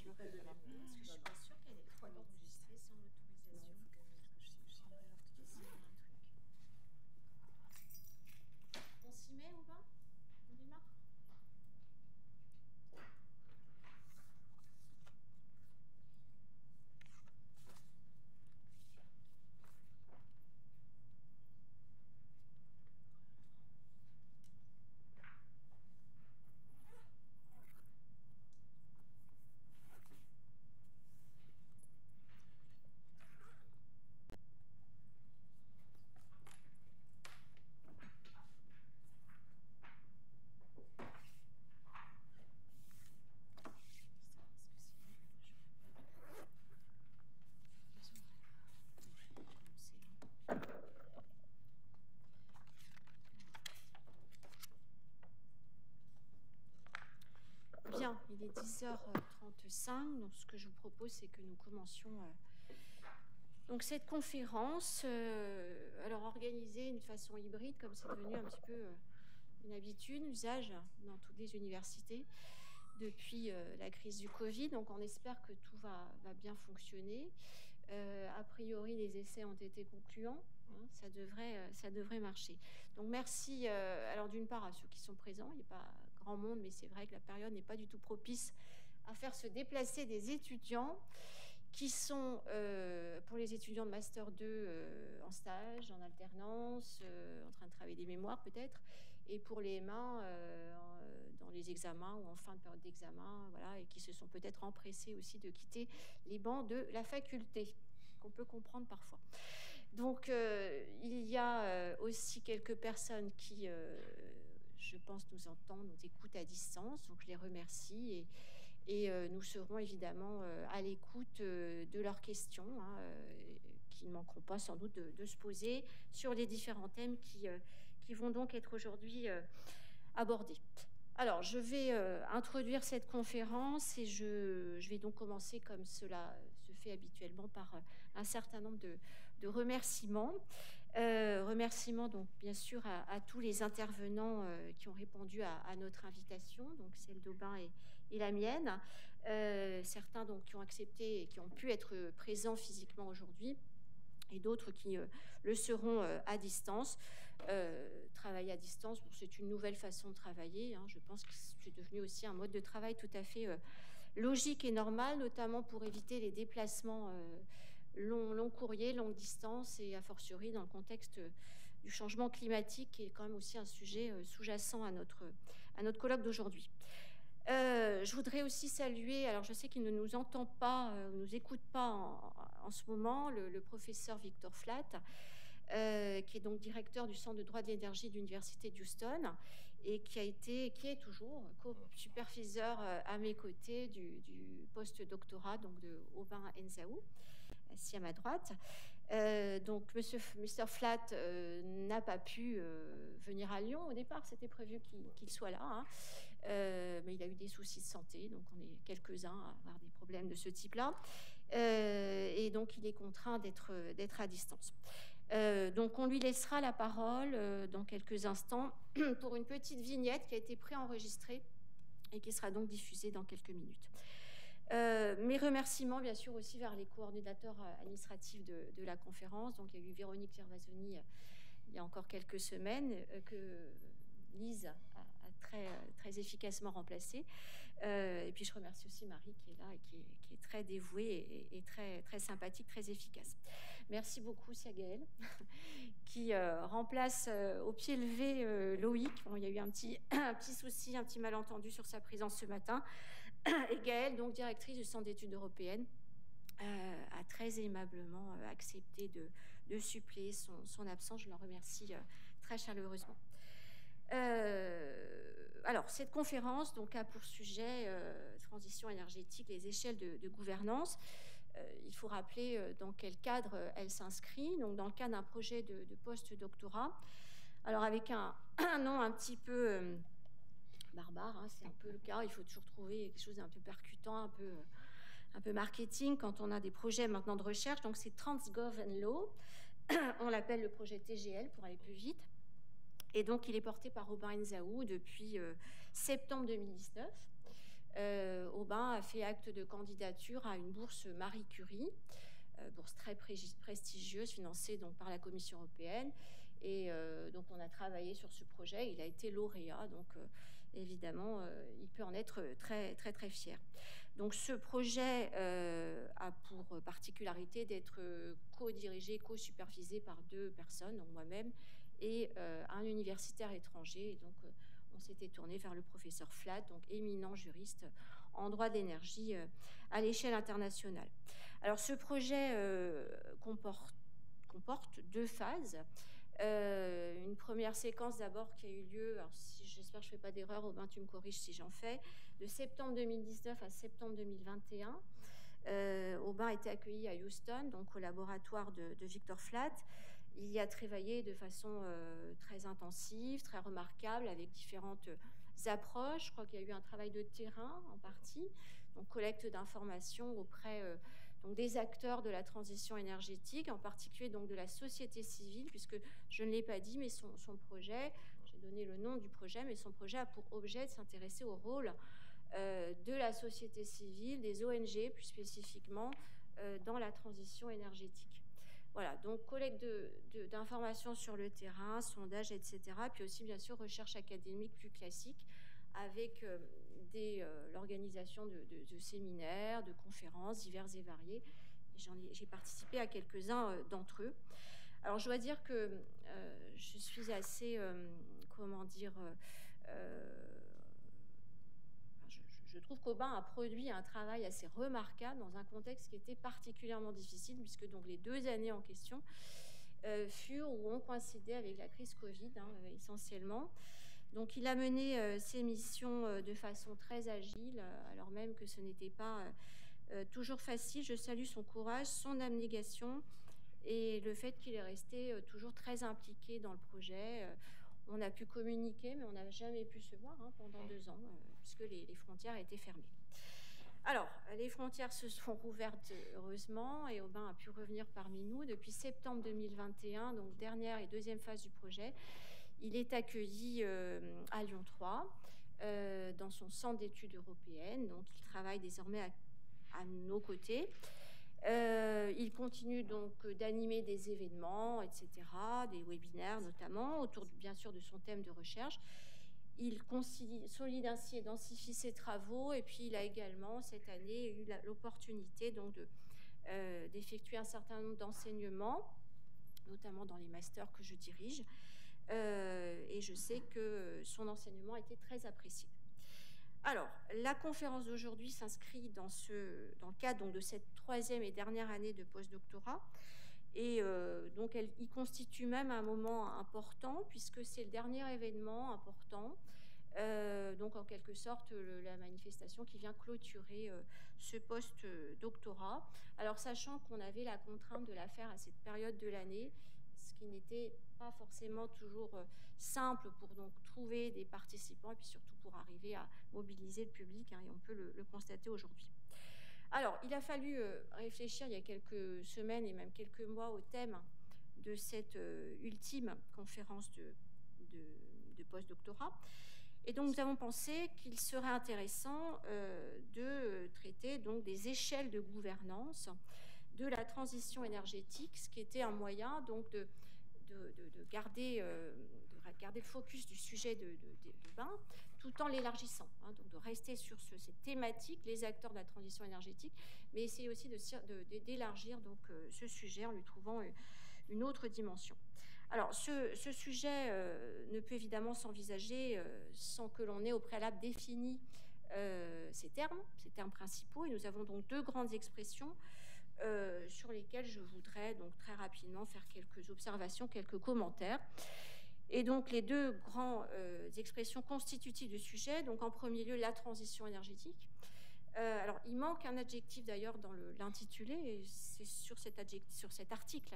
je Parce que je suis pas sûre qu'elle est trop enregistrée sans l'autorisation. Non, il faut que je signerai l'autorisation. On s'y met ou pas? On démarre? Bien, il est 10h35, donc ce que je vous propose, c'est que nous commencions donc cette conférence, alors organisée d'une façon hybride, comme c'est devenu un petit peu une habitude, un usage dans toutes les universités depuis la crise du Covid. Donc on espère que tout va bien fonctionner. A priori, les essais ont été concluants. Hein, ça devrait marcher. Donc merci, alors d'une part à ceux qui sont présents, il n'y a pas grand monde, mais c'est vrai que la période n'est pas du tout propice à faire se déplacer des étudiants qui sont, pour les étudiants de Master 2 en stage, en alternance, en train de travailler des mémoires peut-être, et pour les M1 dans les examens ou en fin de période d'examen, voilà, et qui se sont peut-être empressés aussi de quitter les bancs de la faculté, qu'on peut comprendre parfois. Donc, il y a aussi quelques personnes qui, je pense, nous entendent, nous écoutent à distance. Donc, je les remercie et nous serons évidemment à l'écoute de leurs questions, hein, qui ne manqueront pas sans doute de se poser sur les différents thèmes qui vont donc être aujourd'hui abordés. Alors, je vais introduire cette conférence et je vais donc commencer comme cela se fait habituellement par un certain nombre de remerciements. Remerciements donc bien sûr à tous les intervenants qui ont répondu à notre invitation, donc celle d'Aubin et la mienne. Certains donc qui ont accepté et qui ont pu être présents physiquement aujourd'hui, et d'autres qui le seront à distance. Travailler à distance, bon, c'est une nouvelle façon de travailler. Hein. Je pense que c'est devenu aussi un mode de travail tout à fait logique et normal, notamment pour éviter les déplacements long courrier, longue distance, et a fortiori dans le contexte du changement climatique, qui est quand même aussi un sujet sous-jacent à notre colloque d'aujourd'hui. Je voudrais aussi saluer, alors je sais qu'il ne nous entend pas, nous écoute pas en ce moment, le professeur Victor Flatt, qui est donc directeur du Centre de droit de l'énergie de l'Université d'Houston et qui est toujours co-superviseur à mes côtés du post-doctorat donc de Aubin Enzaou, assis à ma droite. Donc Mr. Flatt n'a pas pu venir à Lyon au départ, c'était prévu qu'il soit là, hein. Mais il a eu des soucis de santé, donc on est quelques-uns à avoir des problèmes de ce type-là, et donc il est contraint d'être à distance. Donc on lui laissera la parole dans quelques instants pour une petite vignette qui a été préenregistrée et qui sera donc diffusée dans quelques minutes. Mes remerciements, bien sûr, aussi vers les coordinateurs administratifs de la conférence. Donc, il y a eu Véronique Gervasoni il y a encore quelques semaines, que Lise a très efficacement remplacé. Et puis, je remercie aussi Marie qui est là et qui est très dévouée et très sympathique, très efficace. Merci beaucoup, Gaëlle, qui remplace au pied levé Loïc. Bon, il y a eu un petit souci, un petit malentendu sur sa présence ce matin. Et Gaëlle, donc directrice du Centre d'études européennes, a très aimablement accepté de suppléer son absence. Je l'en remercie très chaleureusement. Alors, cette conférence donc, a pour sujet transition énergétique, les échelles de gouvernance. Il faut rappeler dans quel cadre elle s'inscrit. Donc, dans le cadre d'un projet de post-doctorat. Alors, avec un nom un petit peu barbare, hein, c'est un peu le cas. Il faut toujours trouver quelque chose d'un peu percutant, un peu marketing quand on a des projets maintenant de recherche. Donc, c'est Transgov and Law. On l'appelle le projet TGL pour aller plus vite. Et donc, il est porté par Aubin Enzaou depuis septembre 2019. Aubin a fait acte de candidature à une bourse Marie Curie, bourse très prestigieuse financée donc par la Commission européenne. Et donc on a travaillé sur ce projet. Il a été lauréat, donc évidemment il peut en être très très très fier. Donc ce projet a pour particularité d'être co-dirigé, co-supervisé par 2 personnes, donc moi-même et un universitaire étranger. Et donc on s'était tourné vers le professeur Flatt, donc éminent juriste en droit de l'énergie à l'échelle internationale. Alors ce projet comporte 2 phases. Une première séquence d'abord qui a eu lieu, alors si, j'espère que je ne fais pas d'erreur, Aubin tu me corriges si j'en fais, de septembre 2019 à septembre 2021. Aubin a été accueilli à Houston, donc au laboratoire de Victor Flatt. Il y a travaillé de façon très intensive, très remarquable, avec différentes approches. Je crois qu'il y a eu un travail de terrain en partie, donc collecte d'informations auprès donc des acteurs de la transition énergétique, en particulier donc de la société civile, puisque je ne l'ai pas dit, mais son projet, j'ai donné le nom du projet, mais son projet a pour objet de s'intéresser au rôle de la société civile, des ONG plus spécifiquement, dans la transition énergétique. Voilà, donc collecte d'informations sur le terrain, sondage, etc. Puis aussi, bien sûr, recherche académique plus classique avec l'organisation de séminaires, de conférences diverses et variées. J'ai participé à quelques-uns d'entre eux. Alors, je dois dire que je suis assez, je trouve qu'Aubin a produit un travail assez remarquable dans un contexte qui était particulièrement difficile, puisque donc les 2 années en question furent ou ont coïncidé avec la crise Covid, essentiellement. Donc il a mené ses missions de façon très agile, alors même que ce n'était pas toujours facile. Je salue son courage, son abnégation et le fait qu'il est resté toujours très impliqué dans le projet. On a pu communiquer, mais on n'a jamais pu se voir pendant 2 ans, puisque les frontières étaient fermées. Alors, les frontières se sont rouvertes heureusement, et Aubin a pu revenir parmi nous. Depuis septembre 2021, donc dernière et deuxième phase du projet, il est accueilli à Lyon 3, dans son centre d'études européennes. Donc, il travaille désormais à nos côtés. Il continue donc d'animer des événements, etc., des webinaires notamment, autour bien sûr de son thème de recherche. Il consolide ainsi et densifie ses travaux, et puis il a également cette année eu l'opportunité donc d'effectuer un certain nombre d'enseignements, notamment dans les masters que je dirige, et je sais que son enseignement a été très apprécié. Alors, la conférence d'aujourd'hui s'inscrit dans le cadre donc, de cette 3e et dernière année de postdoctorat. Et donc, elle y constitue même un moment important, puisque c'est le dernier événement important. Donc, en quelque sorte, la manifestation qui vient clôturer ce post-doctorat. Alors, sachant qu'on avait la contrainte de la faire à cette période de l'année, ce qui n'était pas forcément toujours simple pour donc trouver des participants et puis surtout pour arriver à mobiliser le public, et on peut le constater aujourd'hui. Alors, il a fallu réfléchir il y a quelques semaines et même quelques mois au thème de cette ultime conférence de post-doctorat. Et donc, nous avons pensé qu'il serait intéressant de traiter donc des échelles de gouvernance de la transition énergétique, ce qui était un moyen donc de garder le focus du sujet de Bain, tout en l'élargissant, donc de rester sur cette thématique, les acteurs de la transition énergétique, mais essayer aussi d'élargir donc ce sujet en lui trouvant une autre dimension. Alors, ce sujet ne peut évidemment s'envisager sans que l'on ait au préalable défini ces termes principaux, et nous avons donc 2 grandes expressions sur lesquelles je voudrais donc très rapidement faire quelques observations, quelques commentaires. Et donc les 2 grandes expressions constitutives du sujet, donc en premier lieu la transition énergétique. Alors il manque un adjectif d'ailleurs dans l'intitulé, et c'est sur cet article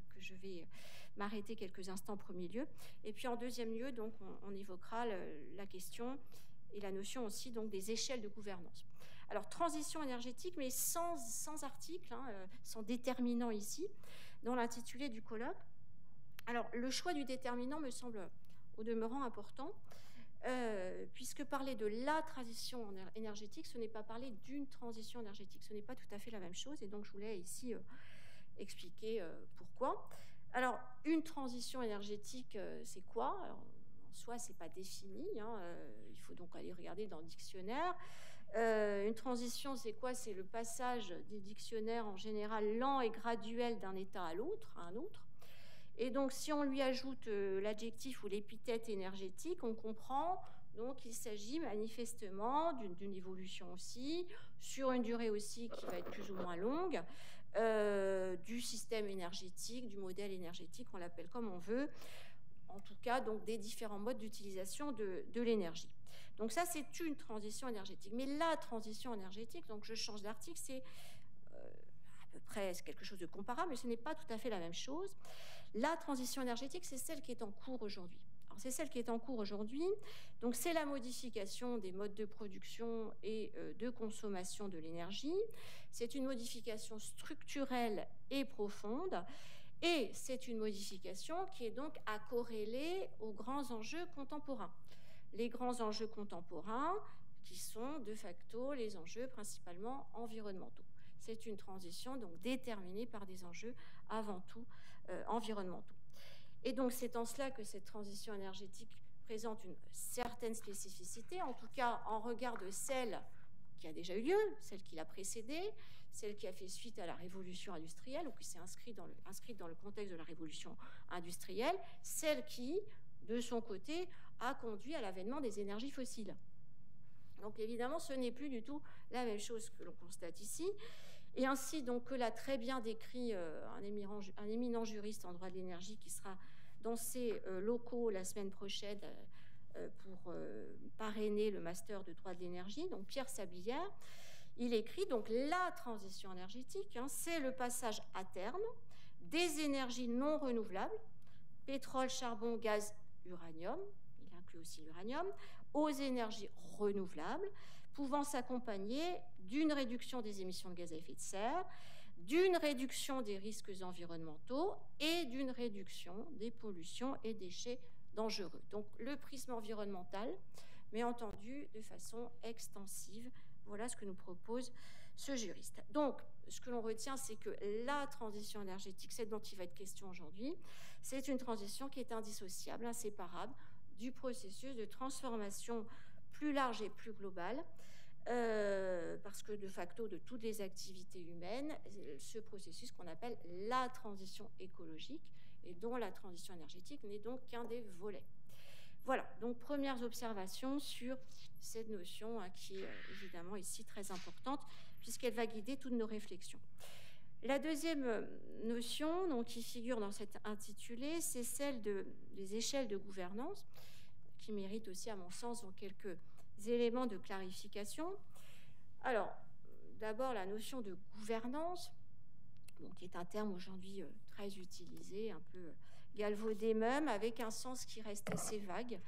que je vais m'arrêter quelques instants en premier lieu. Et puis en deuxième lieu, donc on évoquera la question et la notion aussi donc des échelles de gouvernance. Alors transition énergétique, mais sans article, sans déterminant ici, dans l'intitulé du colloque. Alors, le choix du déterminant me semble au demeurant important. puisque parler de la transition énergétique, ce n'est pas parler d'une transition énergétique, ce n'est pas tout à fait la même chose, et donc je voulais ici expliquer pourquoi. Alors, une transition énergétique, c'est quoi? Alors, en soi, c'est pas défini, hein, il faut donc aller regarder dans le dictionnaire. Une transition, c'est quoi? C'est le passage des dictionnaires en général lent et graduel d'un état à un autre. Et donc, si on lui ajoute l'adjectif ou l'épithète énergétique, on comprend donc qu'il s'agit manifestement d'une évolution aussi, sur une durée aussi qui va être plus ou moins longue, du système énergétique, du modèle énergétique, on l'appelle comme on veut, en tout cas donc des différents modes d'utilisation de l'énergie. Donc ça, c'est une transition énergétique. Mais la transition énergétique, donc je change d'article, c'est à peu près quelque chose de comparable, mais ce n'est pas tout à fait la même chose. La transition énergétique, c'est celle qui est en cours aujourd'hui. Alors, c'est celle qui est en cours aujourd'hui. Donc, c'est la modification des modes de production et de consommation de l'énergie. C'est une modification structurelle et profonde. Et c'est une modification qui est donc à corréler aux grands enjeux contemporains. Les grands enjeux contemporains qui sont de facto les enjeux principalement environnementaux. C'est une transition donc déterminée par des enjeux avant tout environnementaux. Et donc c'est en cela que cette transition énergétique présente une certaine spécificité, en tout cas en regard de celle qui a déjà eu lieu, celle qui l'a précédée, celle qui a fait suite à la révolution industrielle ou qui s'est inscrite dans le contexte de la révolution industrielle, celle qui, de son côté, a conduit à l'avènement des énergies fossiles. Donc évidemment, ce n'est plus du tout la même chose que l'on constate ici. Et ainsi donc que l'a très bien décrit un éminent juriste en droit de l'énergie qui sera dans ces locaux la semaine prochaine pour parrainer le master de droit de l'énergie, donc Pierre Sablière. Il écrit donc la transition énergétique, hein, c'est le passage à terme des énergies non renouvelables, pétrole, charbon, gaz, uranium, il inclut aussi l'uranium, aux énergies renouvelables, pouvant s'accompagner d'une réduction des émissions de gaz à effet de serre, d'une réduction des risques environnementaux et d'une réduction des pollutions et déchets dangereux. Donc le prisme environnemental, mais entendu de façon extensive. Voilà ce que nous propose ce juriste. Donc, ce que l'on retient, c'est que la transition énergétique, celle dont il va être question aujourd'hui, c'est une transition qui est indissociable, inséparable du processus de transformation plus large et plus globale, parce que de facto, de toutes les activités humaines, ce processus qu'on appelle la transition écologique, et dont la transition énergétique n'est donc qu'un des volets. Voilà, donc premières observations sur cette notion hein, qui est évidemment ici très importante, puisqu'elle va guider toutes nos réflexions. La deuxième notion donc, qui figure dans cet intitulé, c'est celle des échelles de gouvernance, qui mérite aussi, à mon sens, donc, quelques éléments de clarification. Alors, d'abord, la notion de gouvernance, donc, qui est un terme aujourd'hui très utilisé, un peu galvaudé même, avec un sens qui reste assez vague,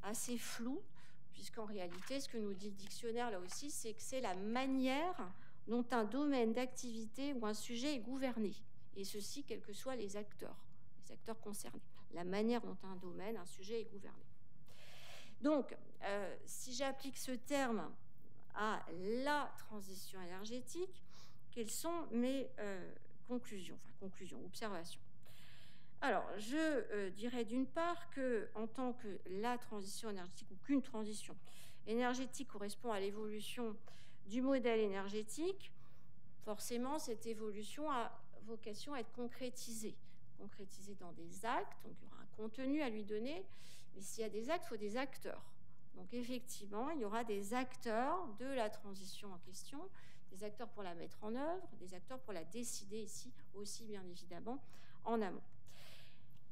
assez flou, puisqu'en réalité, ce que nous dit le dictionnaire, là aussi, c'est que c'est la manière dont un domaine d'activité ou un sujet est gouverné, et ceci, quels que soient les acteurs concernés. La manière dont un domaine, un sujet est gouverné. Donc, si j'applique ce terme à la transition énergétique, quelles sont mes conclusions, observations? Alors, je dirais d'une part que, en tant que la transition énergétique, ou qu'une transition énergétique correspond à l'évolution du modèle énergétique, forcément, cette évolution a vocation à être concrétisée dans des actes, donc il y aura un contenu à lui donner, mais s'il y a des actes, il faut des acteurs. Donc effectivement, il y aura des acteurs de la transition en question, des acteurs pour la mettre en œuvre, des acteurs pour la décider ici aussi, bien évidemment, en amont.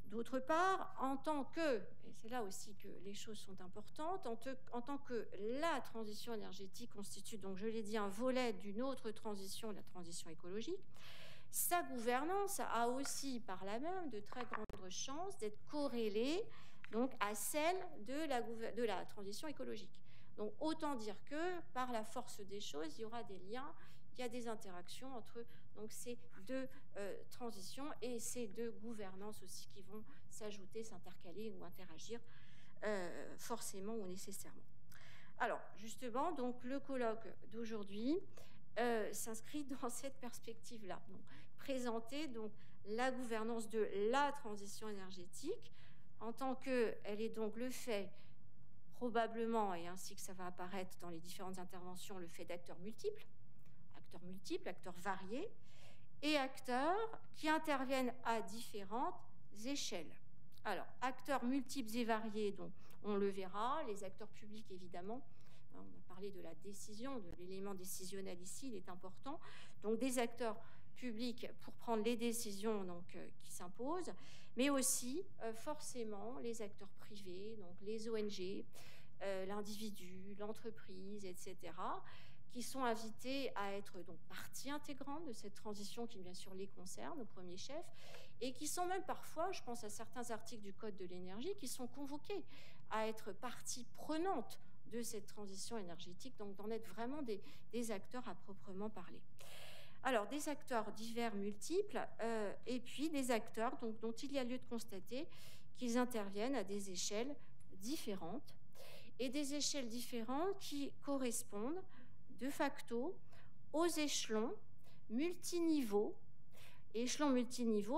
D'autre part, en tant que, et c'est là aussi que les choses sont importantes, en tant que la transition énergétique constitue, donc je l'ai dit, un volet d'une autre transition, la transition écologique, sa gouvernance a aussi, par là même, de très grandes chances d'être corrélée donc, à celle de la transition écologique. Donc, autant dire que, par la force des choses, il y aura des liens, il y a des interactions entre donc, ces deux transitions et ces deux gouvernances aussi qui vont s'ajouter, s'intercaler ou interagir forcément ou nécessairement. Alors, justement, donc, le colloque d'aujourd'hui s'inscrit dans cette perspective-là. Donc, présenter donc, la gouvernance de la transition énergétique en tant qu'elle est donc le fait, probablement, et ainsi que ça va apparaître dans les différentes interventions, le fait d'acteurs multiples, acteurs variés, et acteurs qui interviennent à différentes échelles. Alors, acteurs multiples et variés, donc on le verra, les acteurs publics évidemment, on a parlé de la décision, de l'élément décisionnel ici, il est important, donc des acteurs publics pour prendre les décisions donc, qui s'imposent, mais aussi forcément les acteurs privés, donc les ONG, l'individu, l'entreprise, etc., qui sont invités à être donc partie intégrante de cette transition qui bien sûr les concerne au premier chef, et qui sont même parfois, je pense à certains articles du Code de l'énergie, qui sont convoqués à être partie prenante de cette transition énergétique, donc d'en être vraiment des acteurs à proprement parler. Alors, des acteurs divers, multiples, et puis des acteurs donc, dont il y a lieu de constater qu'ils interviennent à des échelles différentes, et des échelles différentes qui correspondent de facto aux échelons multiniveaux,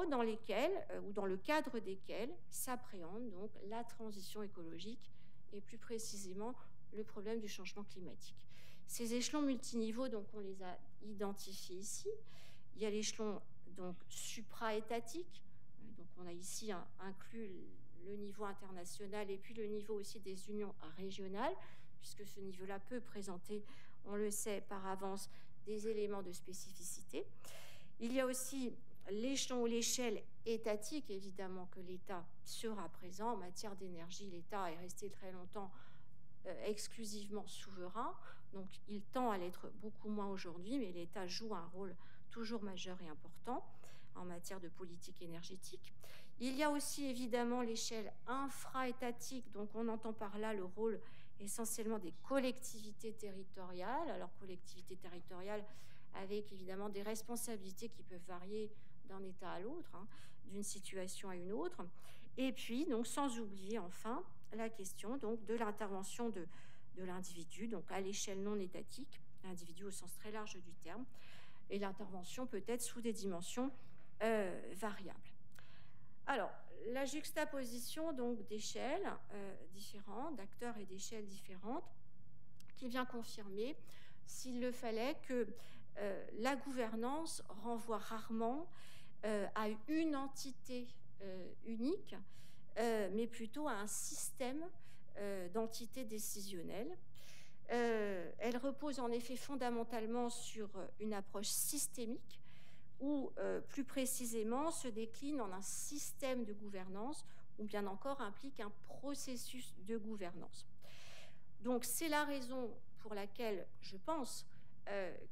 dans lesquels, ou dans le cadre desquels s'appréhende donc la transition écologique et plus précisément le problème du changement climatique. Ces échelons multiniveaux, donc on les a identifiés ici. Il y a l'échelon donc supra-étatique, donc on a ici inclus le niveau international et puis le niveau aussi des unions régionales, puisque ce niveau-là peut présenter, on le sait par avance, des éléments de spécificité. Il y a aussi l'échelon ou l'échelle étatique, évidemment que l'État sera présent. En matière d'énergie, l'État est resté très longtemps exclusivement souverain, donc il tend à l'être beaucoup moins aujourd'hui, mais l'État joue un rôle toujours majeur et important en matière de politique énergétique. Il y a aussi évidemment l'échelle infra-étatique, donc on entend par là le rôle essentiellement des collectivités territoriales. Alors collectivités territoriales avec évidemment des responsabilités qui peuvent varier d'un État à l'autre, d'une situation à une autre. Et puis, donc, sans oublier enfin la question donc, de l'intervention de l'individu, donc à l'échelle non étatique, l'individu au sens très large du terme, et l'intervention peut-être sous des dimensions variables. Alors, la juxtaposition donc d'échelles différentes, d'acteurs et d'échelles différentes, qui vient confirmer, s'il le fallait, que la gouvernance renvoie rarement à une entité unique, mais plutôt à un système d'entités décisionnelles. Elle repose en effet fondamentalement sur une approche systémique, ou plus précisément se décline en un système de gouvernance, ou bien encore implique un processus de gouvernance. Donc c'est la raison pour laquelle je pense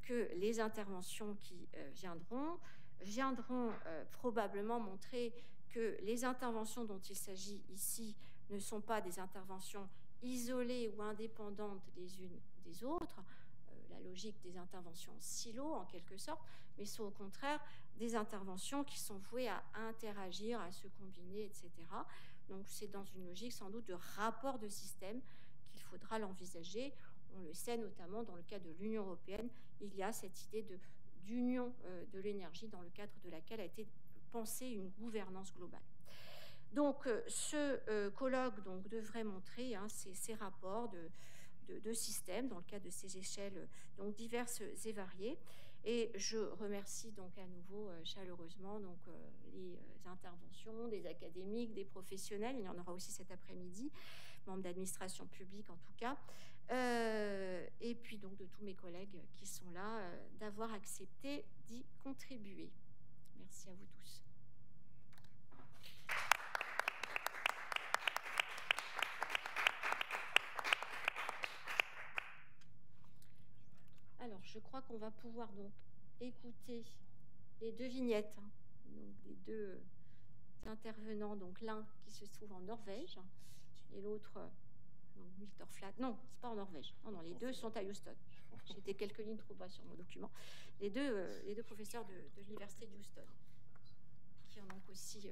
que les interventions qui viendront probablement montrer que les interventions dont il s'agit ici ne sont pas des interventions isolées ou indépendantes les unes des autres, la logique des interventions en silo en quelque sorte, mais sont au contraire des interventions qui sont vouées à interagir, à se combiner, etc. Donc c'est dans une logique sans doute de rapport de système qu'il faudra l'envisager. On le sait notamment dans le cas de l'Union européenne, il y a cette idée d'union de l'énergie dans le cadre de laquelle a été pensée une gouvernance globale. Donc ce colloque donc, devrait montrer ces rapports de systèmes dans le cadre de ces échelles donc, diverses et variées. Et je remercie donc à nouveau chaleureusement donc, les interventions des académiques, des professionnels, il y en aura aussi cet après-midi, membres d'administration publique en tout cas, et puis donc de tous mes collègues qui sont là, d'avoir accepté d'y contribuer. Merci à vous tous. Alors, je crois qu'on va pouvoir donc écouter les deux vignettes, donc des deux intervenants, donc l'un qui se trouve en Norvège et l'autre Milterflat. Non, c'est pas en Norvège. Non, les deux sont à Houston. J'étais quelques lignes trop bas sur mon document. Les deux professeurs de l'université de Houston, qui ont donc aussi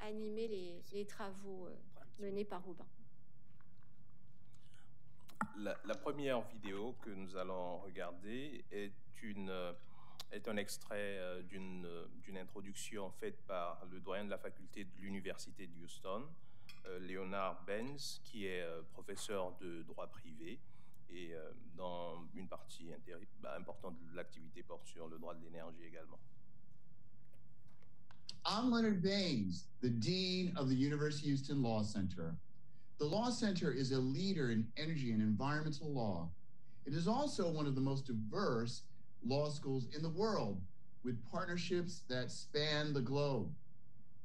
animé les travaux menés par Robin. La première vidéo que nous allons regarder est un extrait d'une introduction faite par le doyen de la faculté de l'Université de Houston, Leonard Benz, qui est professeur de droit privé, et dans une partie importante de l'activité porte sur le droit de l'énergie également. I'm Leonard Baines, the Dean of the University of Houston Law Center. The Law Center is a leader in energy and environmental law. It is also one of the most diverse law schools in the world, with partnerships that span the globe.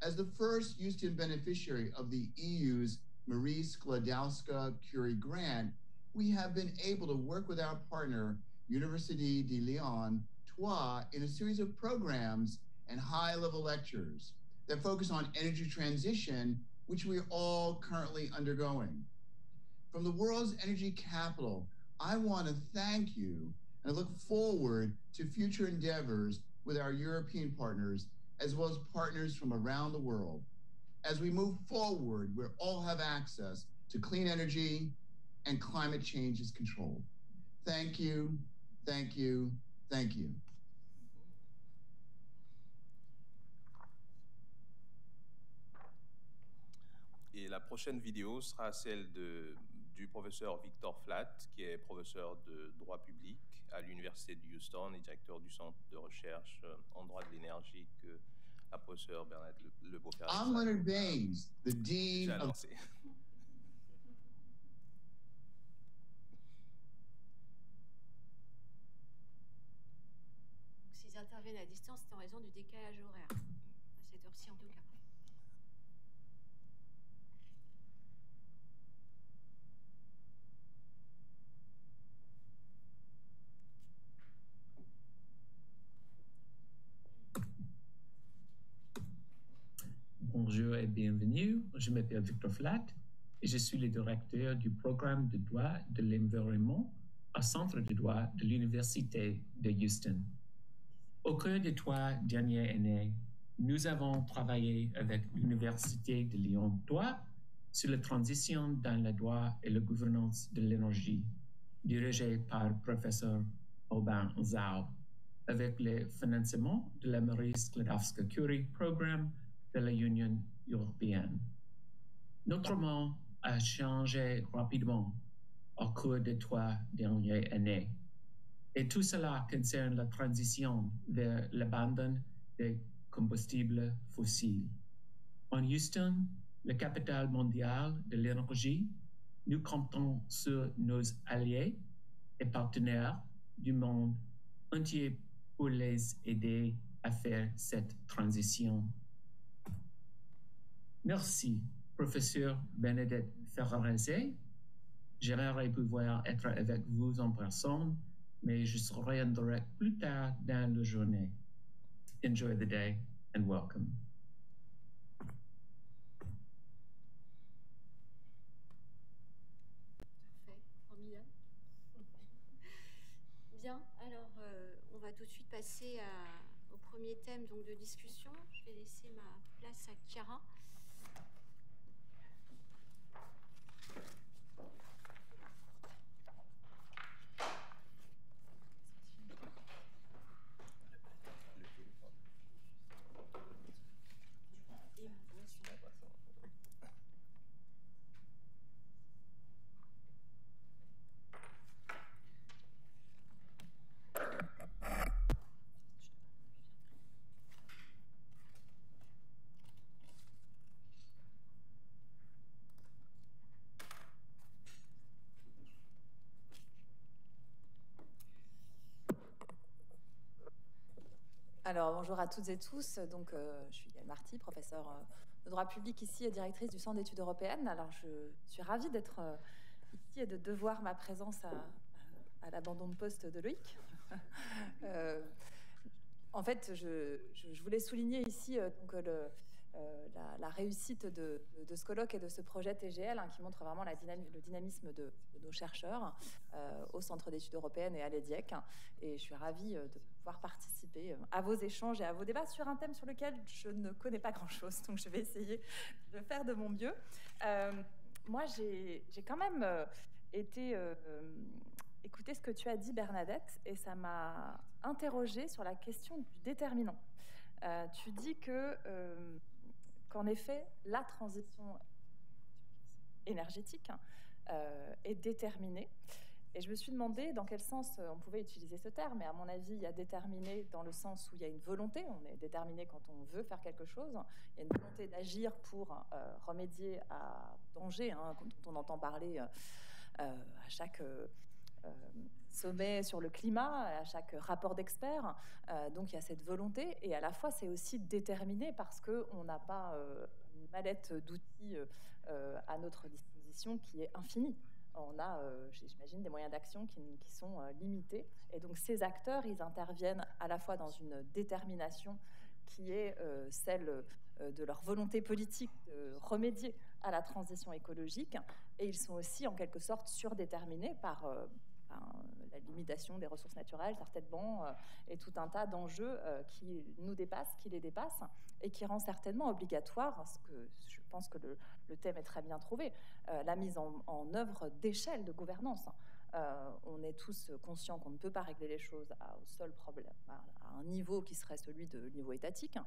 As the first Houston beneficiary of the EU's Marie Sklodowska-Curie grant, we have been able to work with our partner, Université de Lyon, TOI, in a series of programs and high-level lectures that focus on energy transition, which we are all currently undergoing. From the world's energy capital, I want to thank you and I look forward to future endeavors with our European partners, as well as partners from around the world. As we move forward, we all have access to clean energy and climate change is controlled. Thank you, thank you, thank you. Et la prochaine vidéo sera celle du professeur Victor Flatt, qui est professeur de droit public à l'Université de Houston et directeur du centre de recherche en droit de l'énergie que la professeure Bernadette Lebeau-Ferré. I'm Leonard Baines, the Dean of... S'ils interviennent à distance, c'est en raison du décalage horaire, à cette heure-ci en tout cas. Bonjour et bienvenue. Je m'appelle Victor Flatt et je suis le directeur du programme de droit de l'environnement au Centre de droit de l'Université de Houston. Au cours des 3 dernières années, nous avons travaillé avec l'Université de Lyon 3 sur la transition dans le droit et la gouvernance de l'énergie, dirigée par le professeur Aubin Zhao, avec le financement de la Marie Sklodowska-Curie Programme de la Union européenne. Notre monde a changé rapidement au cours des 3 dernières années. Et tout cela concerne la transition vers l'abandon des combustibles fossiles. En Houston, la capitale mondiale de l'énergie, nous comptons sur nos alliés et partenaires du monde entier pour les aider à faire cette transition. Merci, professeur Bernadette Ferrarese. J'aimerais pouvoir être avec vous en personne, mais je serai en direct plus tard dans la journée. Enjoy the day and welcome. Parfait, formidable. Bien, alors on va tout de suite passer au premier thème donc, de discussion. Je vais laisser ma place à Chiara. Alors, bonjour à toutes et tous. Donc, je suis Yael Marty, professeure de droit public ici et directrice du Centre d'études européennes. Alors, je suis ravie d'être ici et de devoir ma présence à l'abandon de poste de Loïc. En fait, je voulais souligner ici donc, la réussite de ce colloque et de ce projet TGL qui montre vraiment le dynamisme de nos chercheurs au Centre d'études européennes et à l'EDIEC. Et je suis ravie de pouvoir participer à vos échanges et à vos débats sur un thème sur lequel je ne connais pas grand-chose. Donc, je vais essayer de faire de mon mieux. Moi, j'ai quand même écouté ce que tu as dit, Bernadette, et ça m'a interrogée sur la question du déterminant. Tu dis qu'en effet, la transition énergétique est déterminée. Et je me suis demandé dans quel sens on pouvait utiliser ce terme. Et à mon avis, il y a déterminé dans le sens où il y a une volonté. On est déterminé quand on veut faire quelque chose. Il y a une volonté d'agir pour remédier à danger, dont on entend parler à chaque sommet sur le climat, à chaque rapport d'experts. Donc il y a cette volonté. Et à la fois, c'est aussi déterminé parce qu'on n'a pas une mallette d'outils à notre disposition qui est infinie. On a, j'imagine, des moyens d'action qui sont limités. Et donc, ces acteurs, ils interviennent à la fois dans une détermination qui est celle de leur volonté politique de remédier à la transition écologique. Et ils sont aussi, en quelque sorte, surdéterminés par la limitation des ressources naturelles, certainement, et tout un tas d'enjeux qui nous dépassent, qui les dépassent, et qui rend certainement obligatoire, parce que je pense que le thème est très bien trouvé, la mise en œuvre d'échelles de gouvernance. On est tous conscients qu'on ne peut pas régler les choses au seul problème, à un niveau qui serait celui de niveau étatique,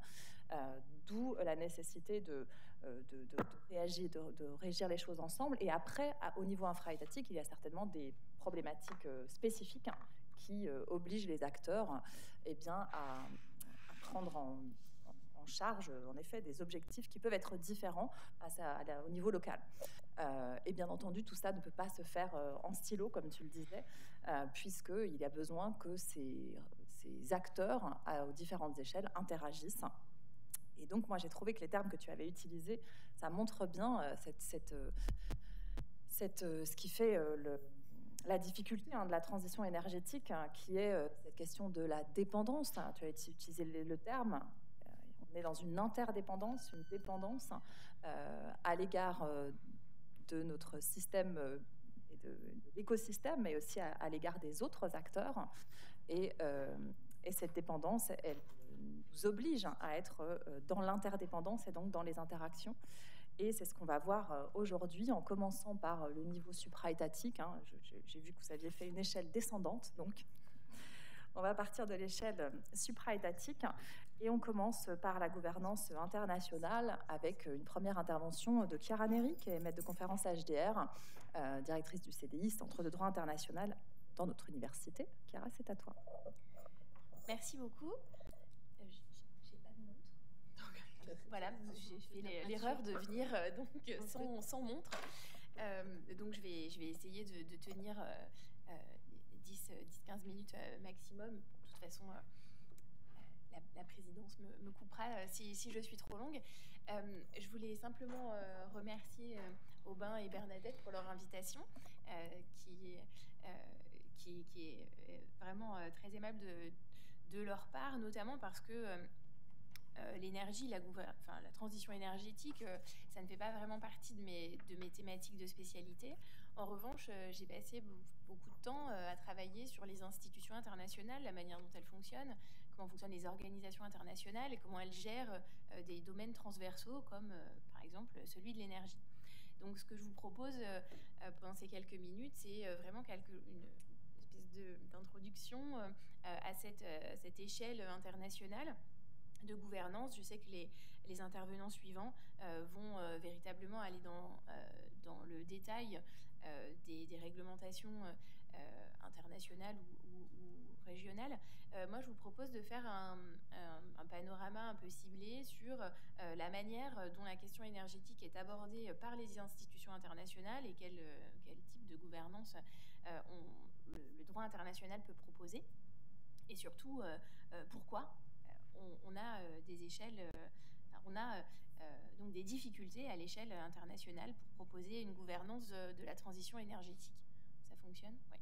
d'où la nécessité de réagir, de régir les choses ensemble. Et après, au niveau infra-étatique, il y a certainement des problématiques spécifiques qui obligent les acteurs à prendre en charge, en effet, des objectifs qui peuvent être différents au niveau local. Et bien entendu, tout ça ne peut pas se faire en stylo, comme tu le disais, puisqu'il y a besoin que ces acteurs, aux différentes échelles, interagissent. Et donc, moi, j'ai trouvé que les termes que tu avais utilisés, ça montre bien ce qui fait la difficulté de la transition énergétique, qui est cette question de la dépendance. Tu as utilisé le terme. On est dans une interdépendance, une dépendance à l'égard de notre système et de l'écosystème, mais aussi à l'égard des autres acteurs. Et cette dépendance, elle nous oblige à être dans l'interdépendance et donc dans les interactions. Et c'est ce qu'on va voir aujourd'hui, en commençant par le niveau supra-étatique. J'ai vu que vous aviez fait une échelle descendante, donc on va partir de l'échelle supra-étatique. Et on commence par la gouvernance internationale avec une première intervention de Chiara Neri, qui est maître de conférence HDR, directrice du CDI, Centre de droit international dans notre université. Chiara, c'est à toi. Merci beaucoup. J'ai pas de montre. Donc, voilà, j'ai fait l'erreur de venir sans montre. Donc je vais essayer de tenir 10-15 minutes maximum. De toute façon, la présidence me coupera si je suis trop longue. Je voulais simplement remercier Aubin et Bernadette pour leur invitation, qui est vraiment très aimable de leur part, notamment parce que l'énergie, la transition énergétique, ça ne fait pas vraiment partie de mes thématiques de spécialité. En revanche, j'ai passé beaucoup de temps à travailler sur les institutions internationales, la manière dont elles fonctionnent, comment fonctionnent les organisations internationales et comment elles gèrent des domaines transversaux comme par exemple celui de l'énergie. Donc ce que je vous propose pendant ces quelques minutes, c'est vraiment une espèce d'introduction à cette échelle internationale de gouvernance. Je sais que les intervenants suivants vont véritablement aller dans le détail des réglementations internationales ou régionales. Moi, je vous propose de faire un panorama un peu ciblé sur la manière dont la question énergétique est abordée par les institutions internationales et quel type de gouvernance le droit international peut proposer. Et surtout, pourquoi on a des échelles, donc des difficultés à l'échelle internationale pour proposer une gouvernance de la transition énergétique. Ça fonctionne ? Oui.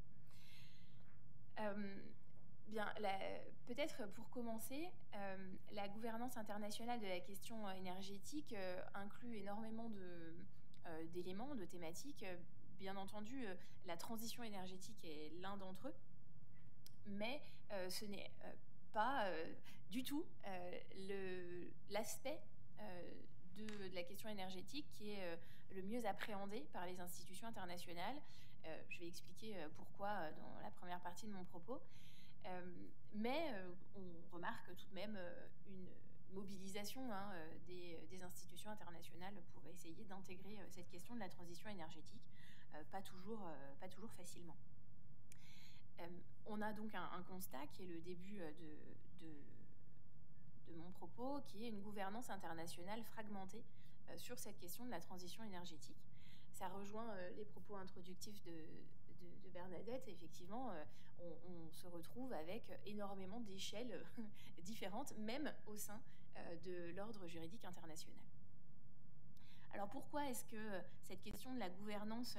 Bien, peut-être pour commencer, la gouvernance internationale de la question énergétique inclut énormément d'éléments, de thématiques. Bien entendu, la transition énergétique est l'un d'entre eux, mais ce n'est pas du tout l'aspect de la question énergétique qui est le mieux appréhendé par les institutions internationales. Je vais expliquer pourquoi dans la première partie de mon propos. Mais on remarque tout de même une mobilisation des institutions internationales pour essayer d'intégrer cette question de la transition énergétique, pas toujours facilement. On a donc un constat qui est le début de mon propos, qui est une gouvernance internationale fragmentée sur cette question de la transition énergétique. Ça rejoint les propos introductifs de Bernadette. Effectivement, on se retrouve avec énormément d'échelles différentes, même au sein de l'ordre juridique international. Alors pourquoi est-ce que cette question de la gouvernance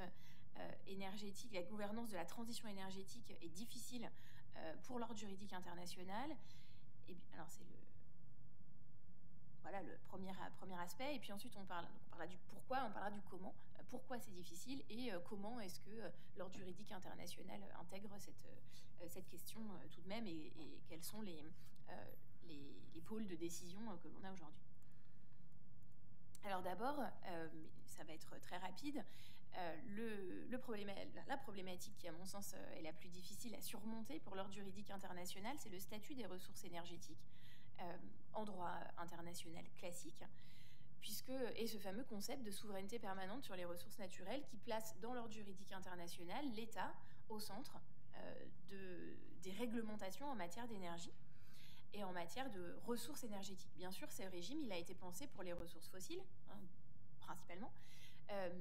énergétique, la gouvernance de la transition énergétique est difficile pour l'ordre juridique international? Et bien, alors c'est le premier aspect. Et puis ensuite, on parlera du pourquoi, on parlera du comment. Pourquoi c'est difficile et comment est-ce que l'ordre juridique international intègre cette question tout de même et quels sont les pôles de décision que l'on a aujourd'hui. Alors d'abord, ça va être très rapide, la problématique qui, à mon sens, est la plus difficile à surmonter pour l'ordre juridique international, c'est le statut des ressources énergétiques en droit international classique, et ce fameux concept de souveraineté permanente sur les ressources naturelles qui place dans l'ordre juridique international l'État au centre des réglementations en matière d'énergie et en matière de ressources énergétiques. Bien sûr, ce régime, il a été pensé pour les ressources fossiles, principalement,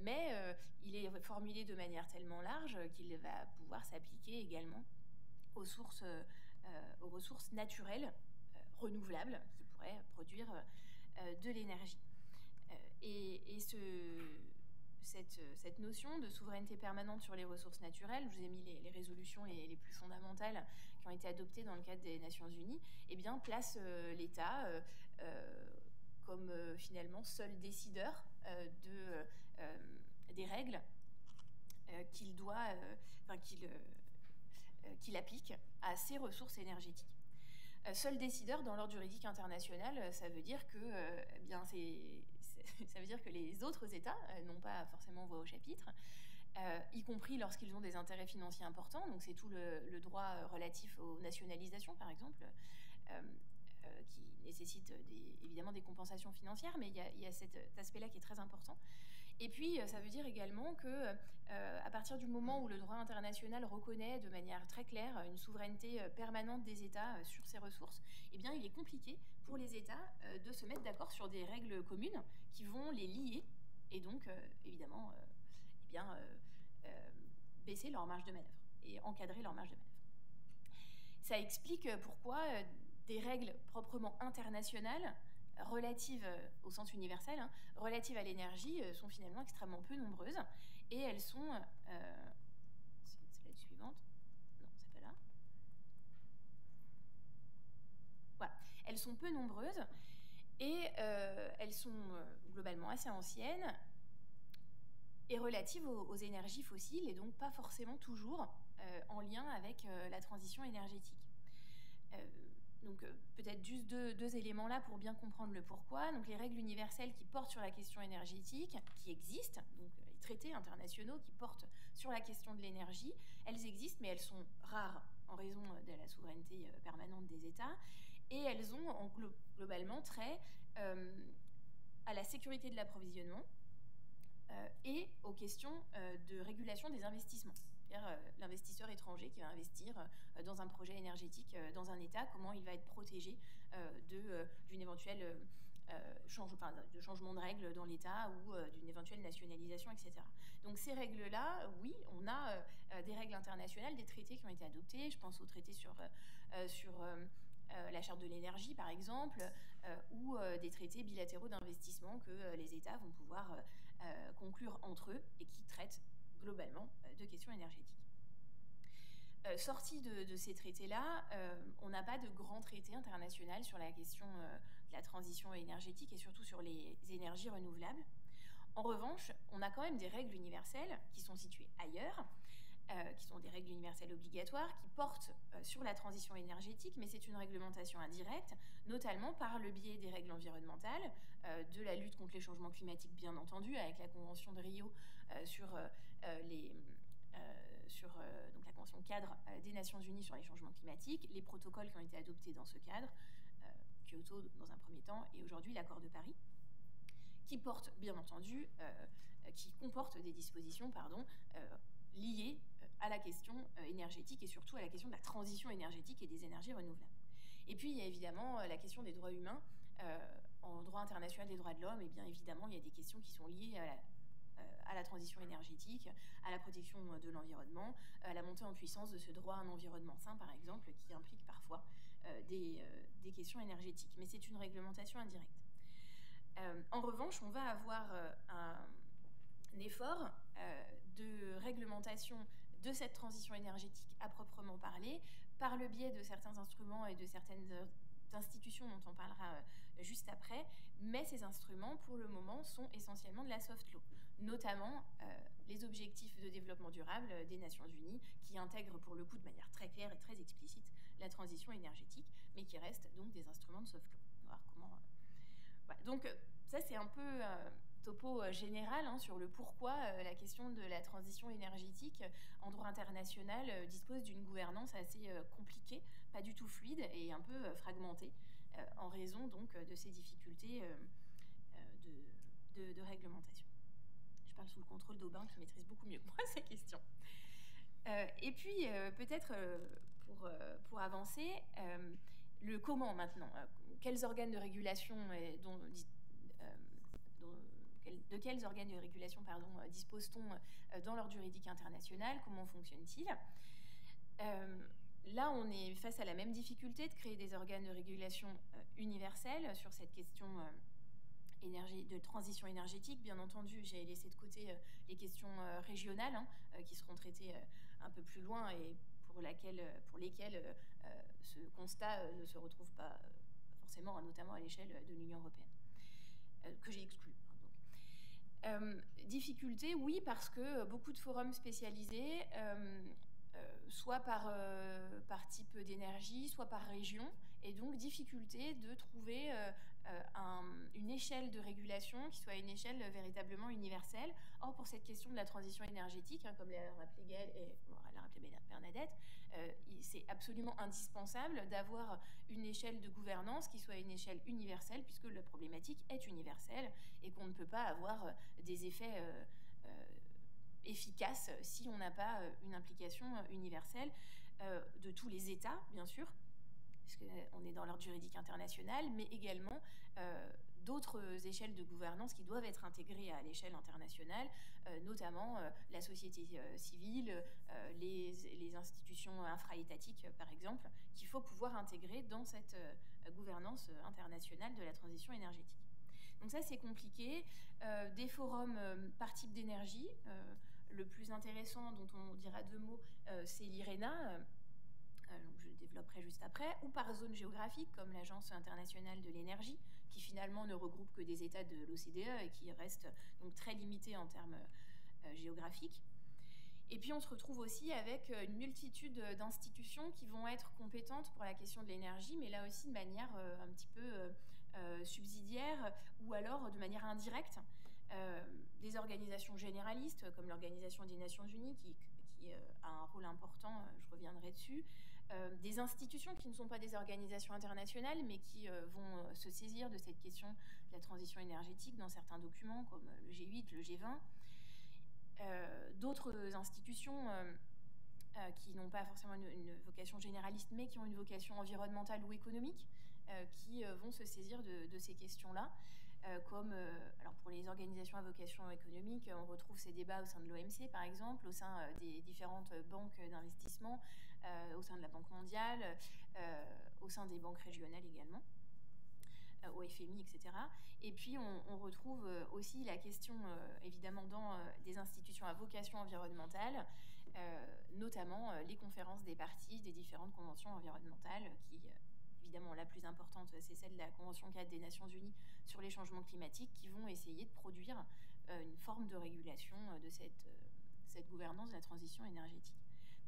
mais il est formulé de manière tellement large qu'il va pouvoir s'appliquer également aux ressources naturelles renouvelables qui pourraient produire de l'énergie. Cette notion de souveraineté permanente sur les ressources naturelles, je vous ai mis les résolutions les plus fondamentales qui ont été adoptées dans le cadre des Nations Unies, place l'État comme finalement seul décideur des règles qu'il applique à ses ressources énergétiques. Seul décideur dans l'ordre juridique international, ça veut dire que ça veut dire que les autres États n'ont pas forcément voix au chapitre, y compris lorsqu'ils ont des intérêts financiers importants. Donc c'est tout le droit relatif aux nationalisations, par exemple, qui nécessite évidemment des compensations financières, mais il y a cet aspect-là qui est très important. Et puis, ça veut dire également que, à partir du moment où le droit international reconnaît de manière très claire une souveraineté permanente des États sur ces ressources, il est compliqué pour les États de se mettre d'accord sur des règles communes qui vont les lier et donc, évidemment, baisser leur marge de manœuvre et encadrer leur marge de manœuvre. Ça explique pourquoi des règles proprement internationales relatives au sens universel, relatives à l'énergie, sont finalement extrêmement peu nombreuses. Et elles sont... c'est la slide suivante. Non, c'est pas là. Voilà. Elles sont peu nombreuses et elles sont globalement assez anciennes et relatives aux énergies fossiles et donc pas forcément toujours en lien avec la transition énergétique. Donc peut-être juste deux éléments là pour bien comprendre le pourquoi. Donc les règles universelles qui portent sur la question énergétique, qui existent, donc les traités internationaux qui portent sur la question de l'énergie, elles existent, mais elles sont rares en raison de la souveraineté permanente des États, et elles ont globalement trait à la sécurité de l'approvisionnement et aux questions de régulation des investissements. C'est-à-dire l'investisseur étranger qui va investir dans un projet énergétique dans un État, comment il va être protégé d'une éventuelle changement de règles dans l'État ou d'une éventuelle nationalisation, etc. Donc ces règles-là, oui, on a des règles internationales, des traités qui ont été adoptés. Je pense aux traités sur la charte de l'énergie, par exemple, ou des traités bilatéraux d'investissement que les États vont pouvoir conclure entre eux et qui traitent globalement de questions énergétiques. Sorti de ces traités-là, on n'a pas de grand traité international sur la question de la transition énergétique et surtout sur les énergies renouvelables. En revanche, on a quand même des règles universelles qui sont situées ailleurs qui sont des règles universelles obligatoires, qui portent sur la transition énergétique, mais c'est une réglementation indirecte, notamment par le biais des règles environnementales, de la lutte contre les changements climatiques, bien entendu, avec la Convention de Rio sur donc la Convention cadre des Nations Unies sur les changements climatiques, les protocoles qui ont été adoptés dans ce cadre, Kyoto dans un premier temps, et aujourd'hui l'accord de Paris, qui porte, bien entendu, qui comporte des dispositions, liées à la question énergétique et surtout à la question de la transition énergétique et des énergies renouvelables. Et puis, il y a évidemment la question des droits humains. En droit international des droits de l'homme, et bien évidemment, il y a des questions qui sont liées à la transition énergétique, à la protection de l'environnement, à la montée en puissance de ce droit à un environnement sain, par exemple, qui implique parfois des questions énergétiques. Mais c'est une réglementation indirecte. En revanche, on va avoir un effort de réglementation de cette transition énergétique à proprement parler, par le biais de certains instruments et de certaines institutions dont on parlera juste après, mais ces instruments, pour le moment, sont essentiellement de la soft law, notamment les objectifs de développement durable des Nations Unies, qui intègrent pour le coup de manière très claire et très explicite la transition énergétique, mais qui restent donc des instruments de soft law. On va voir comment... Voilà. Donc ça, c'est un peu topo général sur le pourquoi la question de la transition énergétique en droit international dispose d'une gouvernance assez compliquée, pas du tout fluide et un peu fragmentée, en raison donc de ces difficultés de réglementation. Je parle sous le contrôle d'Aubin qui maîtrise beaucoup mieux que moi ces questions. Et puis peut-être pour avancer, le comment maintenant, quels organes de régulation de quels organes de régulation dispose-t-on dans l'ordre juridique international? Comment fonctionne-t-il? Là, on est face à la même difficulté de créer des organes de régulation universels sur cette question de transition énergétique. Bien entendu, j'ai laissé de côté les questions régionales qui seront traitées un peu plus loin et pour lesquelles ce constat ne se retrouve pas forcément, notamment à l'échelle de l'Union européenne, que j'ai exclu. Difficulté, oui, parce que beaucoup de forums spécialisés, soit par type d'énergie, soit par région, et donc difficulté de trouver une échelle de régulation qui soit une échelle véritablement universelle. Or, pour cette question de la transition énergétique, comme l'a rappelé Gaëlle et l'a rappelé Bernadette, c'est absolument indispensable d'avoir une échelle de gouvernance qui soit une échelle universelle, puisque la problématique est universelle et qu'on ne peut pas avoir des effets efficaces si on n'a pas une implication universelle de tous les États, bien sûr, puisqu'on est dans l'ordre juridique international, mais également d'autres échelles de gouvernance qui doivent être intégrées à l'échelle internationale, notamment la société civile, les institutions infra-étatiques, par exemple, qu'il faut pouvoir intégrer dans cette gouvernance internationale de la transition énergétique. Donc ça, c'est compliqué. Des forums par type d'énergie. Le plus intéressant, dont on dira deux mots, c'est l'IRENA, je développerai juste après, ou par zone géographique, comme l'Agence internationale de l'énergie, qui finalement ne regroupe que des États de l'OCDE et qui reste donc très limité en termes géographiques. Et puis on se retrouve aussi avec une multitude d'institutions qui vont être compétentes pour la question de l'énergie, mais là aussi de manière un petit peu subsidiaire ou alors de manière indirecte. Des organisations généralistes comme l'Organisation des Nations Unies qui a un rôle important, je reviendrai dessus, des institutions qui ne sont pas des organisations internationales mais qui vont se saisir de cette question de la transition énergétique dans certains documents comme le G8, le G20, d'autres institutions qui n'ont pas forcément une vocation généraliste mais qui ont une vocation environnementale ou économique qui vont se saisir de ces questions-là. Alors pour les organisations à vocation économique, on retrouve ces débats au sein de l'OMC, par exemple, au sein des différentes banques d'investissement, au sein de la Banque mondiale, au sein des banques régionales également, au FMI, etc. Et puis on retrouve aussi la question, évidemment, dans des institutions à vocation environnementale, notamment les conférences des parties des différentes conventions environnementales qui... Évidemment, la plus importante, c'est celle de la Convention cadre des Nations Unies sur les changements climatiques, qui vont essayer de produire une forme de régulation de cette cette gouvernance de la transition énergétique.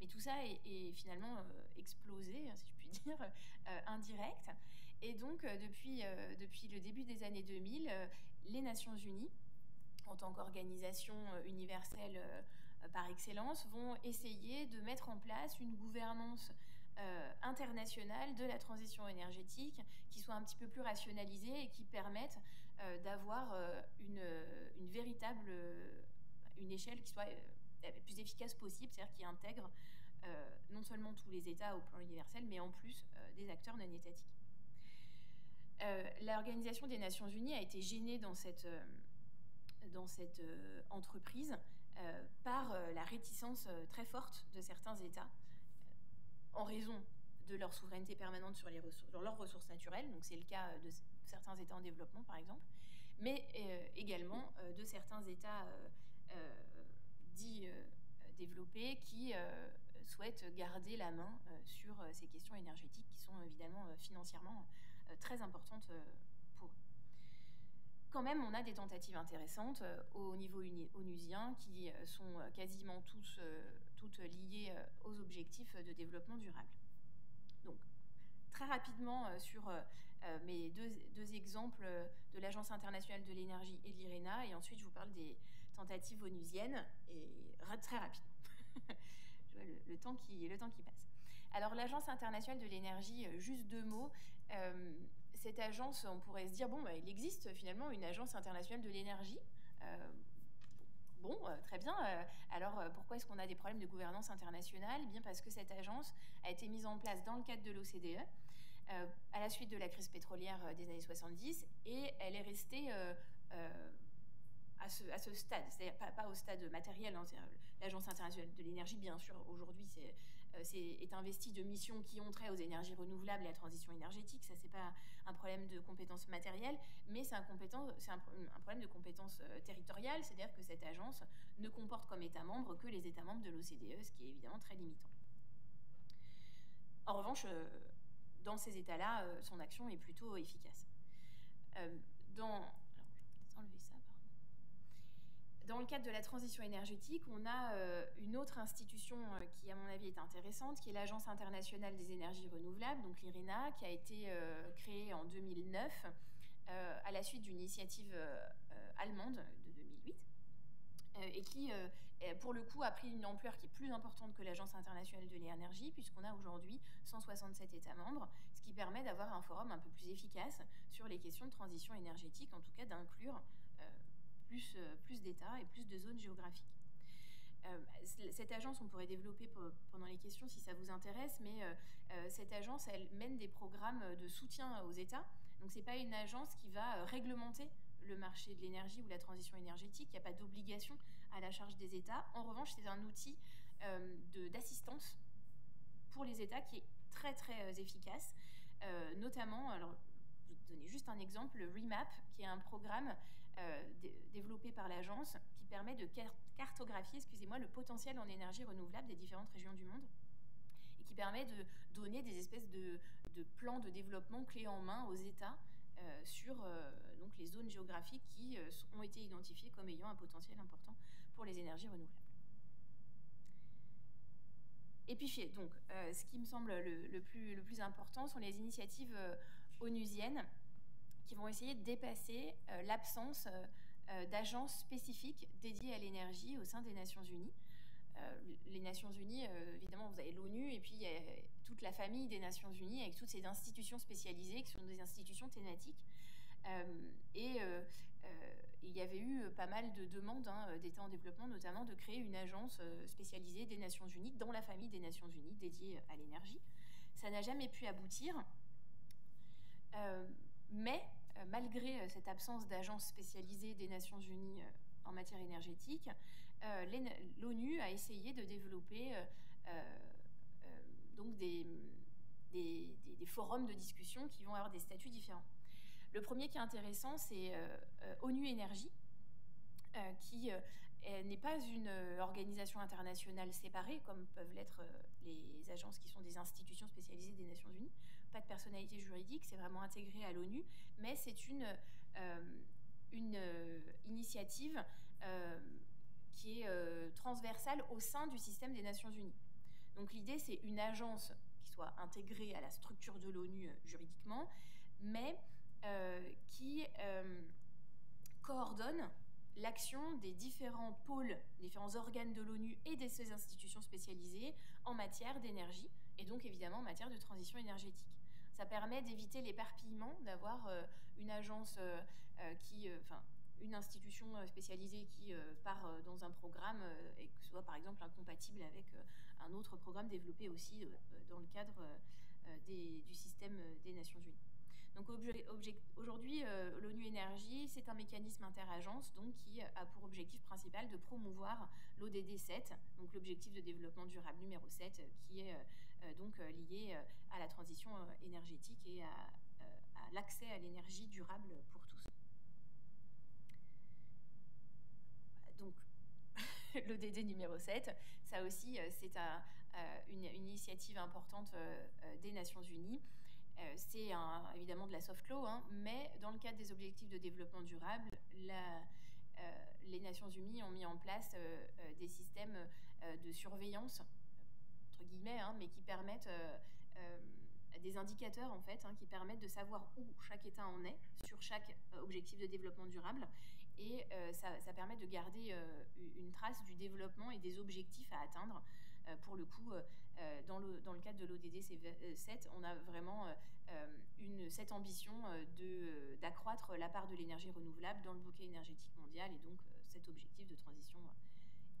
Mais tout ça est finalement explosé, si je puis dire, indirect. Et donc, depuis le début des années 2000, les Nations Unies, en tant qu'organisation universelle par excellence, vont essayer de mettre en place une gouvernance internationale de la transition énergétique qui soit un petit peu plus rationalisée et qui permette d'avoir une véritable une échelle qui soit la plus efficace possible, c'est-à-dire qui intègre non seulement tous les États au plan universel, mais en plus des acteurs non étatiques. L'Organisation des Nations Unies a été gênée dans cette entreprise par la réticence très forte de certains États en raison de leur souveraineté permanente sur leurs ressources naturelles, donc c'est le cas de certains États en développement par exemple, mais également de certains États dits développés qui souhaitent garder la main sur ces questions énergétiques qui sont évidemment financièrement très importantes pour eux. Quand même, on a des tentatives intéressantes au niveau onusien qui sont quasiment toutes liées aux objectifs de développement durable. Donc, très rapidement sur mes deux exemples de l'Agence internationale de l'énergie et de l'IRENA, et ensuite je vous parle des tentatives onusiennes, et très rapidement. Je vois le temps qui passe. Alors, l'Agence internationale de l'énergie, juste 2 mots. Cette agence, on pourrait se dire, bon, il existe finalement une agence internationale de l'énergie. Très bien. Alors, pourquoi est-ce qu'on a des problèmes de gouvernance internationale ? Bien parce que cette agence a été mise en place dans le cadre de l'OCDE à la suite de la crise pétrolière des années 70, et elle est restée à ce stade, c'est-à-dire pas au stade matériel. Hein, l'Agence internationale de l'énergie, bien sûr, aujourd'hui, est investie de missions qui ont trait aux énergies renouvelables et à la transition énergétique. Ça, c'est pas un problème de compétences matérielles, mais c'est un problème de compétences territoriales, c'est-à-dire que cette agence ne comporte comme États membres que les États membres de l'OCDE, ce qui est évidemment très limitant. En revanche, dans ces États-là, son action est plutôt efficace. Dans le cadre de la transition énergétique, on a une autre institution qui, à mon avis, est intéressante, qui est l'Agence internationale des énergies renouvelables, donc l'IRENA, qui a été créée en 2009 à la suite d'une initiative allemande de 2008 et qui, pour le coup, a pris une ampleur qui est plus importante que l'Agence internationale de l'énergie, puisqu'on a aujourd'hui 167 États membres, ce qui permet d'avoir un forum un peu plus efficace sur les questions de transition énergétique, en tout cas d'inclure plus d'États et plus de zones géographiques. Cette agence, on pourrait développer pendant les questions si ça vous intéresse, mais cette agence, elle mène des programmes de soutien aux États. Donc, ce n'est pas une agence qui va réglementer le marché de l'énergie ou la transition énergétique. Il n'y a pas d'obligation à la charge des États. En revanche, c'est un outil d'assistance pour les États qui est très, très efficace. Notamment, alors, je vais vous donner juste un exemple, le REMAP, qui est un programme développé par l'agence qui permet de cartographier, le potentiel en énergie renouvelable des différentes régions du monde et qui permet de donner des espèces de plans de développement clés en main aux États sur donc les zones géographiques qui ont été identifiées comme ayant un potentiel important pour les énergies renouvelables. Et puis, donc, ce qui me semble le plus important sont les initiatives onusiennes qui vont essayer de dépasser l'absence d'agences spécifiques dédiées à l'énergie au sein des Nations Unies. Les Nations Unies, évidemment, vous avez l'ONU, et puis il y a toute la famille des Nations Unies avec toutes ces institutions spécialisées qui sont des institutions thématiques. Il y avait eu pas mal de demandes d'États en développement, notamment de créer une agence spécialisée des Nations Unies, dans la famille des Nations Unies, dédiée à l'énergie. Ça n'a jamais pu aboutir, mais malgré cette absence d'agence spécialisée des Nations Unies en matière énergétique, l'ONU a essayé de développer donc des forums de discussion qui vont avoir des statuts différents. Le premier qui est intéressant, c'est ONU Énergie, qui n'est pas une organisation internationale séparée, comme peuvent l'être les agences qui sont des institutions spécialisées des Nations Unies. Pas de personnalité juridique, c'est vraiment intégré à l'ONU, mais c'est une initiative qui est transversale au sein du système des Nations Unies. Donc l'idée, c'est une agence qui soit intégrée à la structure de l'ONU juridiquement, mais qui coordonne l'action des différents pôles, différents organes de l'ONU et de ses institutions spécialisées en matière d'énergie, et donc évidemment en matière de transition énergétique. Ça permet d'éviter l'éparpillement, d'avoir une agence une institution spécialisée qui part dans un programme et que ce soit par exemple incompatible avec un autre programme développé aussi dans le cadre du système des Nations Unies. Donc aujourd'hui, l'ONU Énergie, c'est un mécanisme interagence donc, qui a pour objectif principal de promouvoir l'ODD 7, donc l'objectif de développement durable numéro 7, qui est donc lié à la transition énergétique et à l'accès à l'énergie durable pour tous. Donc, l'ODD numéro 7, ça aussi, c'est une initiative importante des Nations Unies. C'est évidemment de la soft law, mais dans le cadre des objectifs de développement durable, les Nations Unies ont mis en place des systèmes de surveillance, entre guillemets, mais qui permettent des indicateurs en fait, qui permettent de savoir où chaque État en est sur chaque objectif de développement durable. Et ça permet de garder une trace du développement et des objectifs à atteindre. Pour le coup, dans le cadre de l'ODD 7, on a vraiment cette ambition d'accroître la part de l'énergie renouvelable dans le bouquet énergétique mondial et donc cet objectif de transition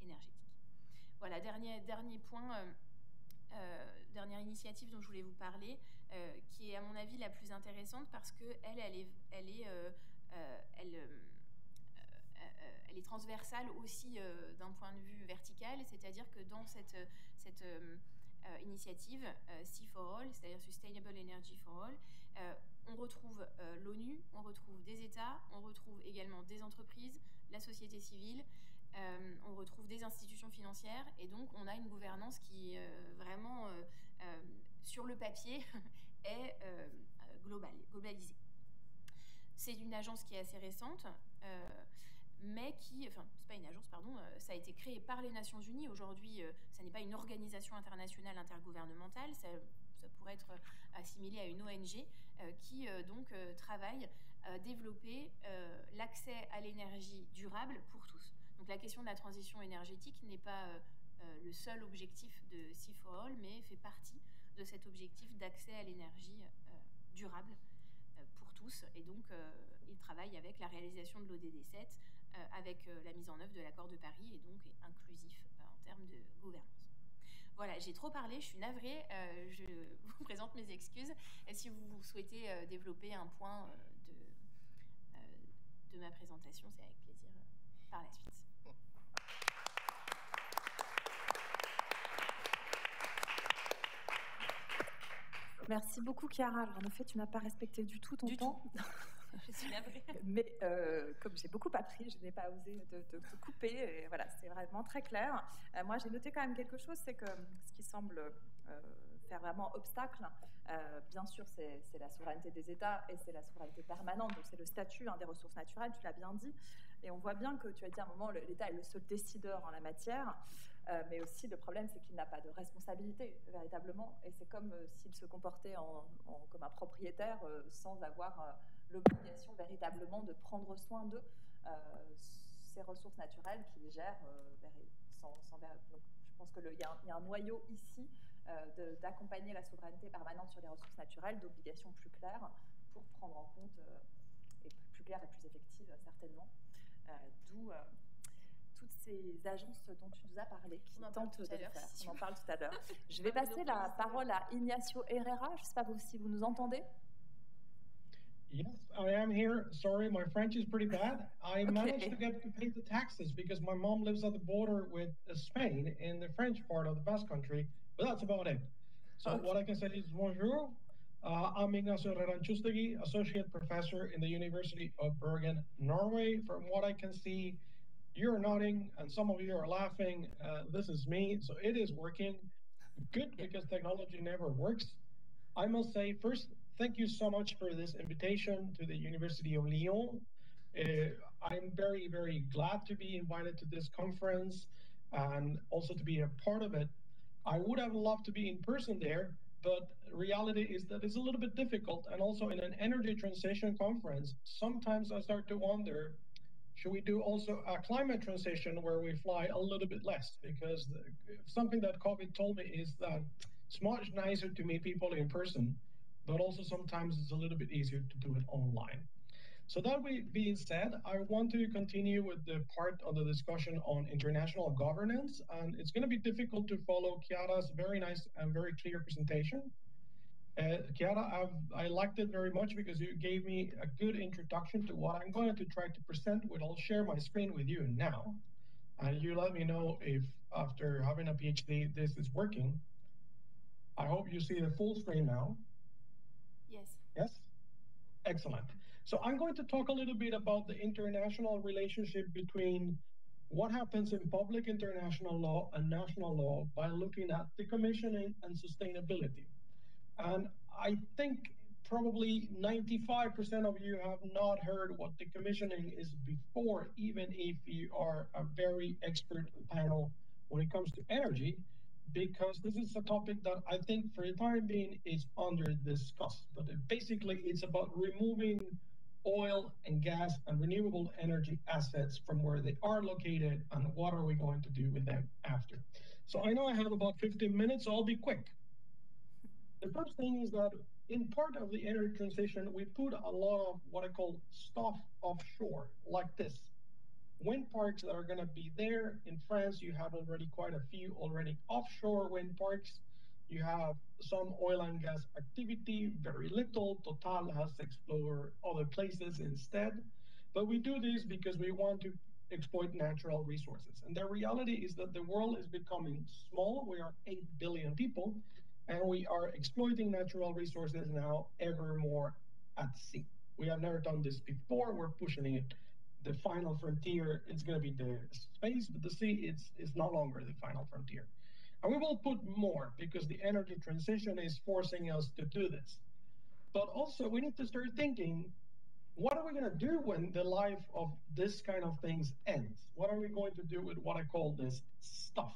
énergétique. Voilà, dernier point, dernière initiative dont je voulais vous parler, qui est à mon avis la plus intéressante parce qu'elle est transversale aussi d'un point de vue vertical, c'est-à-dire que dans cette initiative C4All, c'est-à-dire Sustainable Energy for All, on retrouve l'ONU, on retrouve des États, on retrouve également des entreprises, la société civile, on retrouve des institutions financières, et donc on a une gouvernance qui vraiment, sur le papier, est globalisée. C'est une agence qui est assez récente, mais c'est pas une agence, pardon, ça a été créé par les Nations Unies. Aujourd'hui, ça n'est pas une organisation internationale intergouvernementale, ça pourrait être assimilé à une ONG qui donc travaille à développer l'accès à l'énergie durable pour tous. Donc la question de la transition énergétique n'est pas le seul objectif de C4All, mais fait partie de cet objectif d'accès à l'énergie durable pour tous. Et donc, il travaille avec la réalisation de l'ODD 7, avec la mise en œuvre de l'accord de Paris, et donc est inclusif en termes de gouvernance. Voilà, j'ai trop parlé, je suis navrée, je vous présente mes excuses. Et si vous souhaitez développer un point de ma présentation, c'est avec plaisir par la suite. Merci beaucoup, Chiara. Alors, en effet, tu n'as pas respecté du tout ton temps. Je suis navrée. Mais comme j'ai beaucoup appris, je n'ai pas osé te couper. Et voilà, c'est vraiment très clair. Moi, j'ai noté quand même quelque chose, c'est que ce qui semble faire vraiment obstacle, bien sûr, c'est la souveraineté des États et c'est la souveraineté permanente. Donc, c'est le statut des ressources naturelles, tu l'as bien dit. Et on voit bien que tu as dit à un moment, l'État est le seul décideur en la matière. Mais aussi, le problème, c'est qu'il n'a pas de responsabilité, véritablement. Et c'est comme s'il se comportait comme un propriétaire sans avoir l'obligation véritablement de prendre soin de ces ressources naturelles qu'il gère donc, je pense qu'il y a un noyau ici d'accompagner la souveraineté permanente sur les ressources naturelles, d'obligations plus claires pour prendre en compte, et plus claires et plus effectives, certainement, d'où toutes ces agences dont tu nous as parlé, qui tentent de le faire. On en parle tout à l'heure. Je vais passer la parole à Ignacio Herrera. Je ne sais pas si vous nous entendez. Yes, I am here. Sorry, my French is pretty bad. I managed to get to pay the taxes because my mom lives at the border with Spain in the French part of the Basque Country, but that's about it. So what I can say is bonjour. I'm Ignacio Herrera-Chustegi, Associate Professor in the University of Bergen, Norway. From what I can see, you're nodding and some of you are laughing. This is me, so it is working. Good, because technology never works. I must say, first, thank you so much for this invitation to the University of Lyon. I'm very, very glad to be invited to this conference and also to be a part of it. I would have loved to be in person there, but reality is that it's a little bit difficult. And also in an energy transition conference, sometimes I start to wonder, should we do also a climate transition where we fly a little bit less? Because something that COVID told me is that it's much nicer to meet people in person, but also sometimes it's a little bit easier to do it online. So that being said, I want to continue with the part of the discussion on international governance, and it's going to be difficult to follow Chiara's very nice and very clear presentation. Chiara, I liked it very much because you gave me a good introduction to what I'm going to try to present. I'll share my screen with you now, and you let me know if after having a PhD this is working. I hope you see the full screen now. Yes. Yes? Excellent. So I'm going to talk a little bit about the international relationship between what happens in public international law and national law by looking at decommissioning and sustainability. And I think probably 95% of you have not heard what decommissioning is before, even if you are a very expert panel when it comes to energy, because this is a topic that I think for the time being is under discussed. But basically it's about removing oil and gas and renewable energy assets from where they are located and what are we going to do with them after. So I know I have about 15 minutes, so I'll be quick. The first thing is that in part of the energy transition, we put a lot of what I call stuff offshore, like this. Wind parks that are going to be there. In France, you have already quite a few already offshore wind parks. You have some oil and gas activity, very little. Total has explored other places instead. But we do this because we want to exploit natural resources. And the reality is that the world is becoming small. We are 8 billion people, and we are exploiting natural resources now ever more at sea. We have never done this before. We're pushing it. The final frontier is going to be the space, but the sea is no longer the final frontier. And we will put more because the energy transition is forcing us to do this. But also we need to start thinking, what are we going to do when the life of this kind of things ends? What are we going to do with what I call this stuff?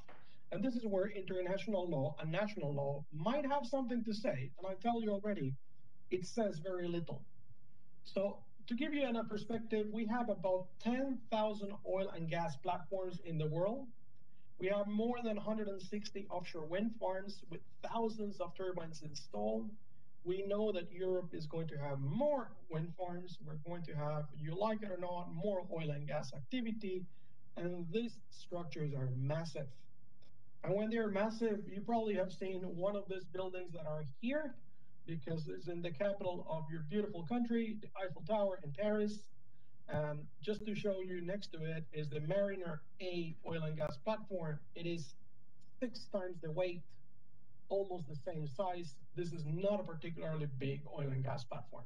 And this is where international law and national law might have something to say. And I tell you already, it says very little. So to give you a perspective, we have about 10,000 oil and gas platforms in the world. We have more than 160 offshore wind farms with thousands of turbines installed. We know that Europe is going to have more wind farms. We're going to have, you like it or not, more oil and gas activity. And these structures are massive. And when they're massive, you probably have seen one of these buildings that are here, because it's in the capital of your beautiful country, the Eiffel Tower in Paris. Just to show you, next to it is the Mariner A oil and gas platform. It is 6 times the weight, almost the same size. This is not a particularly big oil and gas platform.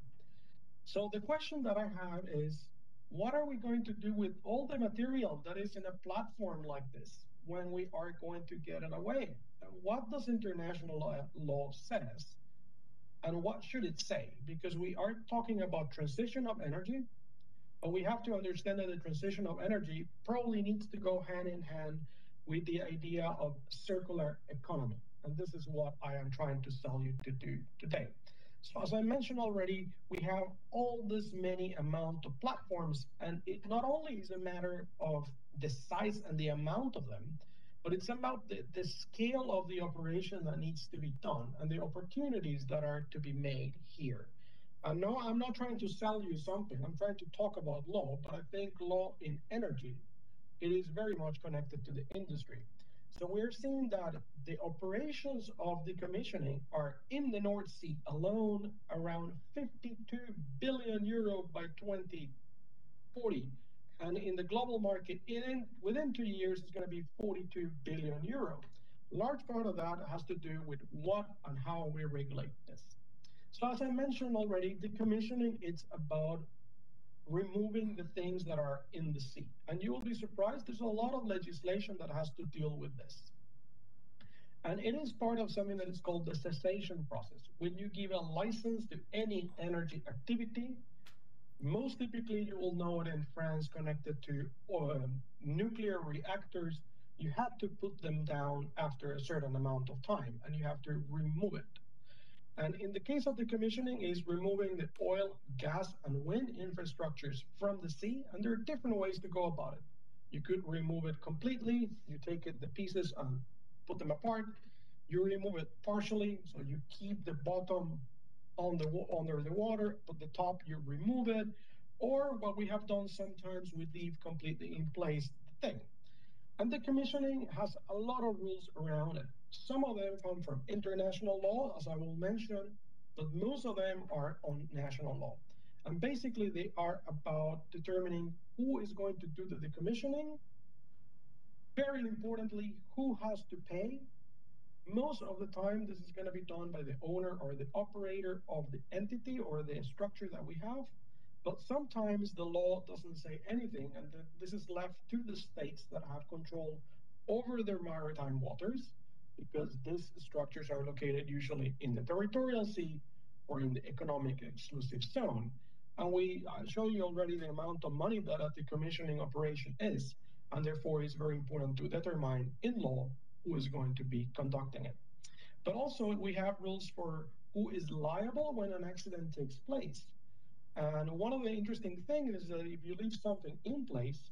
So the question that I have is, what are we going to do with all the material that is in a platform like this when we are going to get it away? And what does international law says? And what should it say? Because we are talking about transition of energy, but we have to understand that the transition of energy probably needs to go hand in hand with the idea of circular economy. And this is what I am trying to sell you to do today. So as I mentioned already, we have all this many amount of platforms, and it not only is a matter of the size and the amount of them, but it's about the scale of the operation that needs to be done and the opportunities that are to be made here. No, I'm not trying to sell you something. I'm trying to talk about law, but I think law in energy, it is very much connected to the industry. So we're seeing that the operations of decommissioning are in the North Sea alone around 52 billion euro by 2040. And in the global market, within 2 years, it's going to be 42 billion euro. Large part of that has to do with what and how we regulate this. So as I mentioned already, decommissioning, it's about removing the things that are in the sea. And you will be surprised, there's a lot of legislation that has to deal with this. And it is part of something that is called the cessation process. When you give a license to any energy activity, Most typically, you will know it in France connected to nuclear reactors. You have to put them down after a certain amount of time, and you have to remove it. And in the case of decommissioning, is removing the oil, gas, and wind infrastructures from the sea, and there are different ways to go about it. You could remove it completely. You take it, the pieces and put them apart. You remove it partially, so you keep the bottom under the water, but the top you remove it. Or what we have done sometimes, we leave completely in place the thing. And decommissioning has a lot of rules around it. Some of them come from international law, as I will mention, but most of them are on national law. And basically, they are about determining who is going to do the decommissioning. Very importantly, who has to pay. Most of the time, this is going to be done by the owner or the operator of the entity or the structure that we have. But sometimes the law doesn't say anything, and this is left to the states that have control over their maritime waters, because these structures are located usually in the territorial sea or in the economic exclusive zone. And I show you already the amount of money that a decommissioning operation is, and therefore it's very important to determine in law who is going to be conducting it. But also we have rules for who is liable when an accident takes place. And one of the interesting things is that if you leave something in place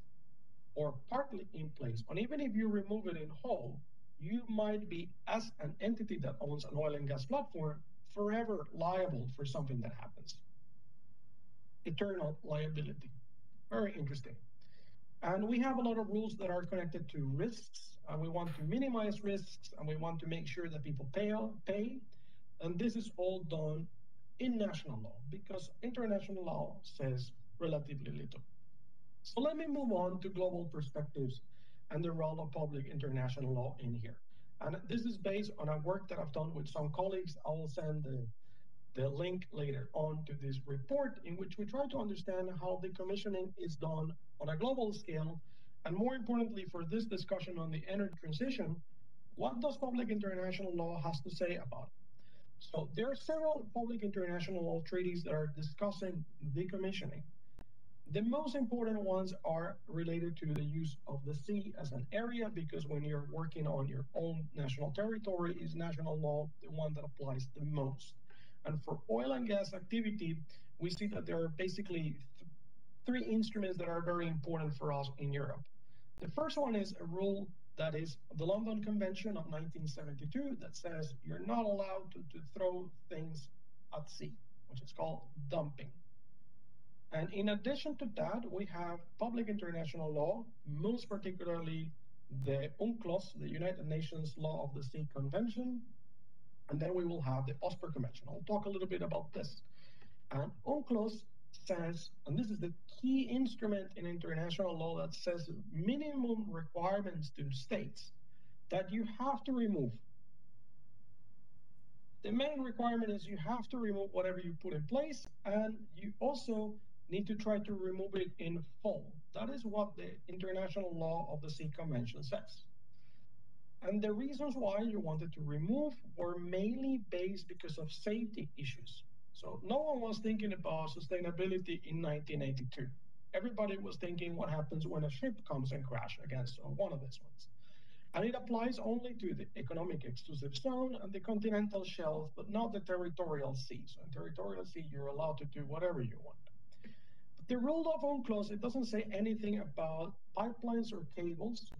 or partly in place, and even if you remove it in whole, you might be, as an entity that owns an oil and gas platform, forever liable for something that happens. Eternal liability. Very interesting. And we have a lot of rules that are connected to risks, and we want to minimize risks, and we want to make sure that people pay. And this is all done in national law, because international law says relatively little. So let me move on to global perspectives and the role of public international law in here. And this is based on a work that I've done with some colleagues. I will send the link later on to this report, in which we try to understand how decommissioning is done on a global scale. And more importantly, for this discussion on the energy transition, what does public international law has to say about it? So there are several public international law treaties that are discussing decommissioning. The most important ones are related to the use of the sea as an area, because when you're working on your own national territory, is national law the one that applies the most. And for oil and gas activity, we see that there are basically three instruments that are very important for us in Europe. The first one is a rule that is the London Convention of 1972 that says you're not allowed to throw things at sea, which is called dumping. And in addition to that, we have public international law, most particularly the UNCLOS, the United Nations Law of the Sea Convention, and then we will have the OSPAR Convention. I'll talk a little bit about this. And UNCLOS says, and this is the key instrument in international law that says minimum requirements to states that you have to remove. The main requirement is you have to remove whatever you put in place, and you also need to try to remove it in full. That is what the International Law of the Sea Convention says. And the reasons why you wanted to remove were mainly based because of safety issues. So no one was thinking about sustainability in 1982. Everybody was thinking what happens when a ship comes and crashes against one of these ones. And it applies only to the economic exclusive zone and the continental shelf, but not the territorial sea. So in territorial sea, you're allowed to do whatever you want. But the rule of UNCLOS, it doesn't say anything about pipelines or cables,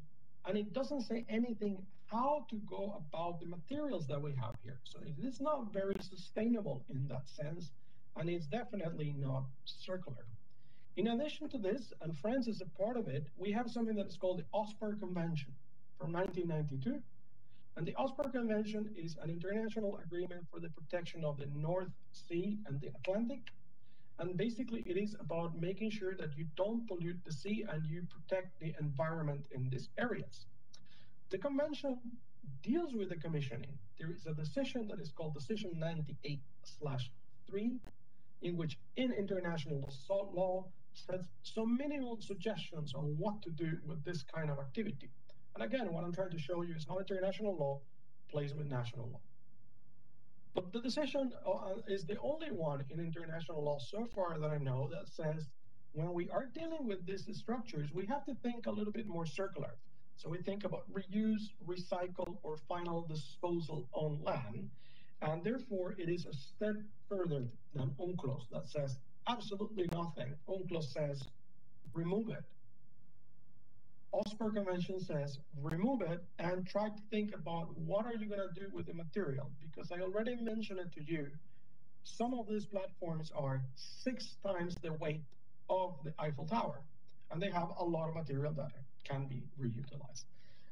and it doesn't say anything how to go about the materials that we have here. So it is not very sustainable in that sense, and it's definitely not circular. In addition to this, and France is a part of it, we have something that is called the OSPAR Convention from 1992. And the OSPAR Convention is an international agreement for the protection of the North Sea and the Atlantic. And basically, it is about making sure that you don't pollute the sea and you protect the environment in these areas. The convention deals with the commissioning. There is a decision that is called Decision 98/3, in which in international law sets some minimal suggestions on what to do with this kind of activity. And again, what I'm trying to show you is how international law plays with national law. But the decision is the only one in international law so far that I know that says when we are dealing with these structures, we have to think a little bit more circular. So we think about reuse, recycle, or final disposal on land. And therefore, it is a step further than UNCLOS that says absolutely nothing. UNCLOS says remove it. OSPAR Convention says remove it and try to think about what are you going to do with the material, because I already mentioned it to you. Some of these platforms are 6 times the weight of the Eiffel Tower, and they have a lot of material that can be reutilized.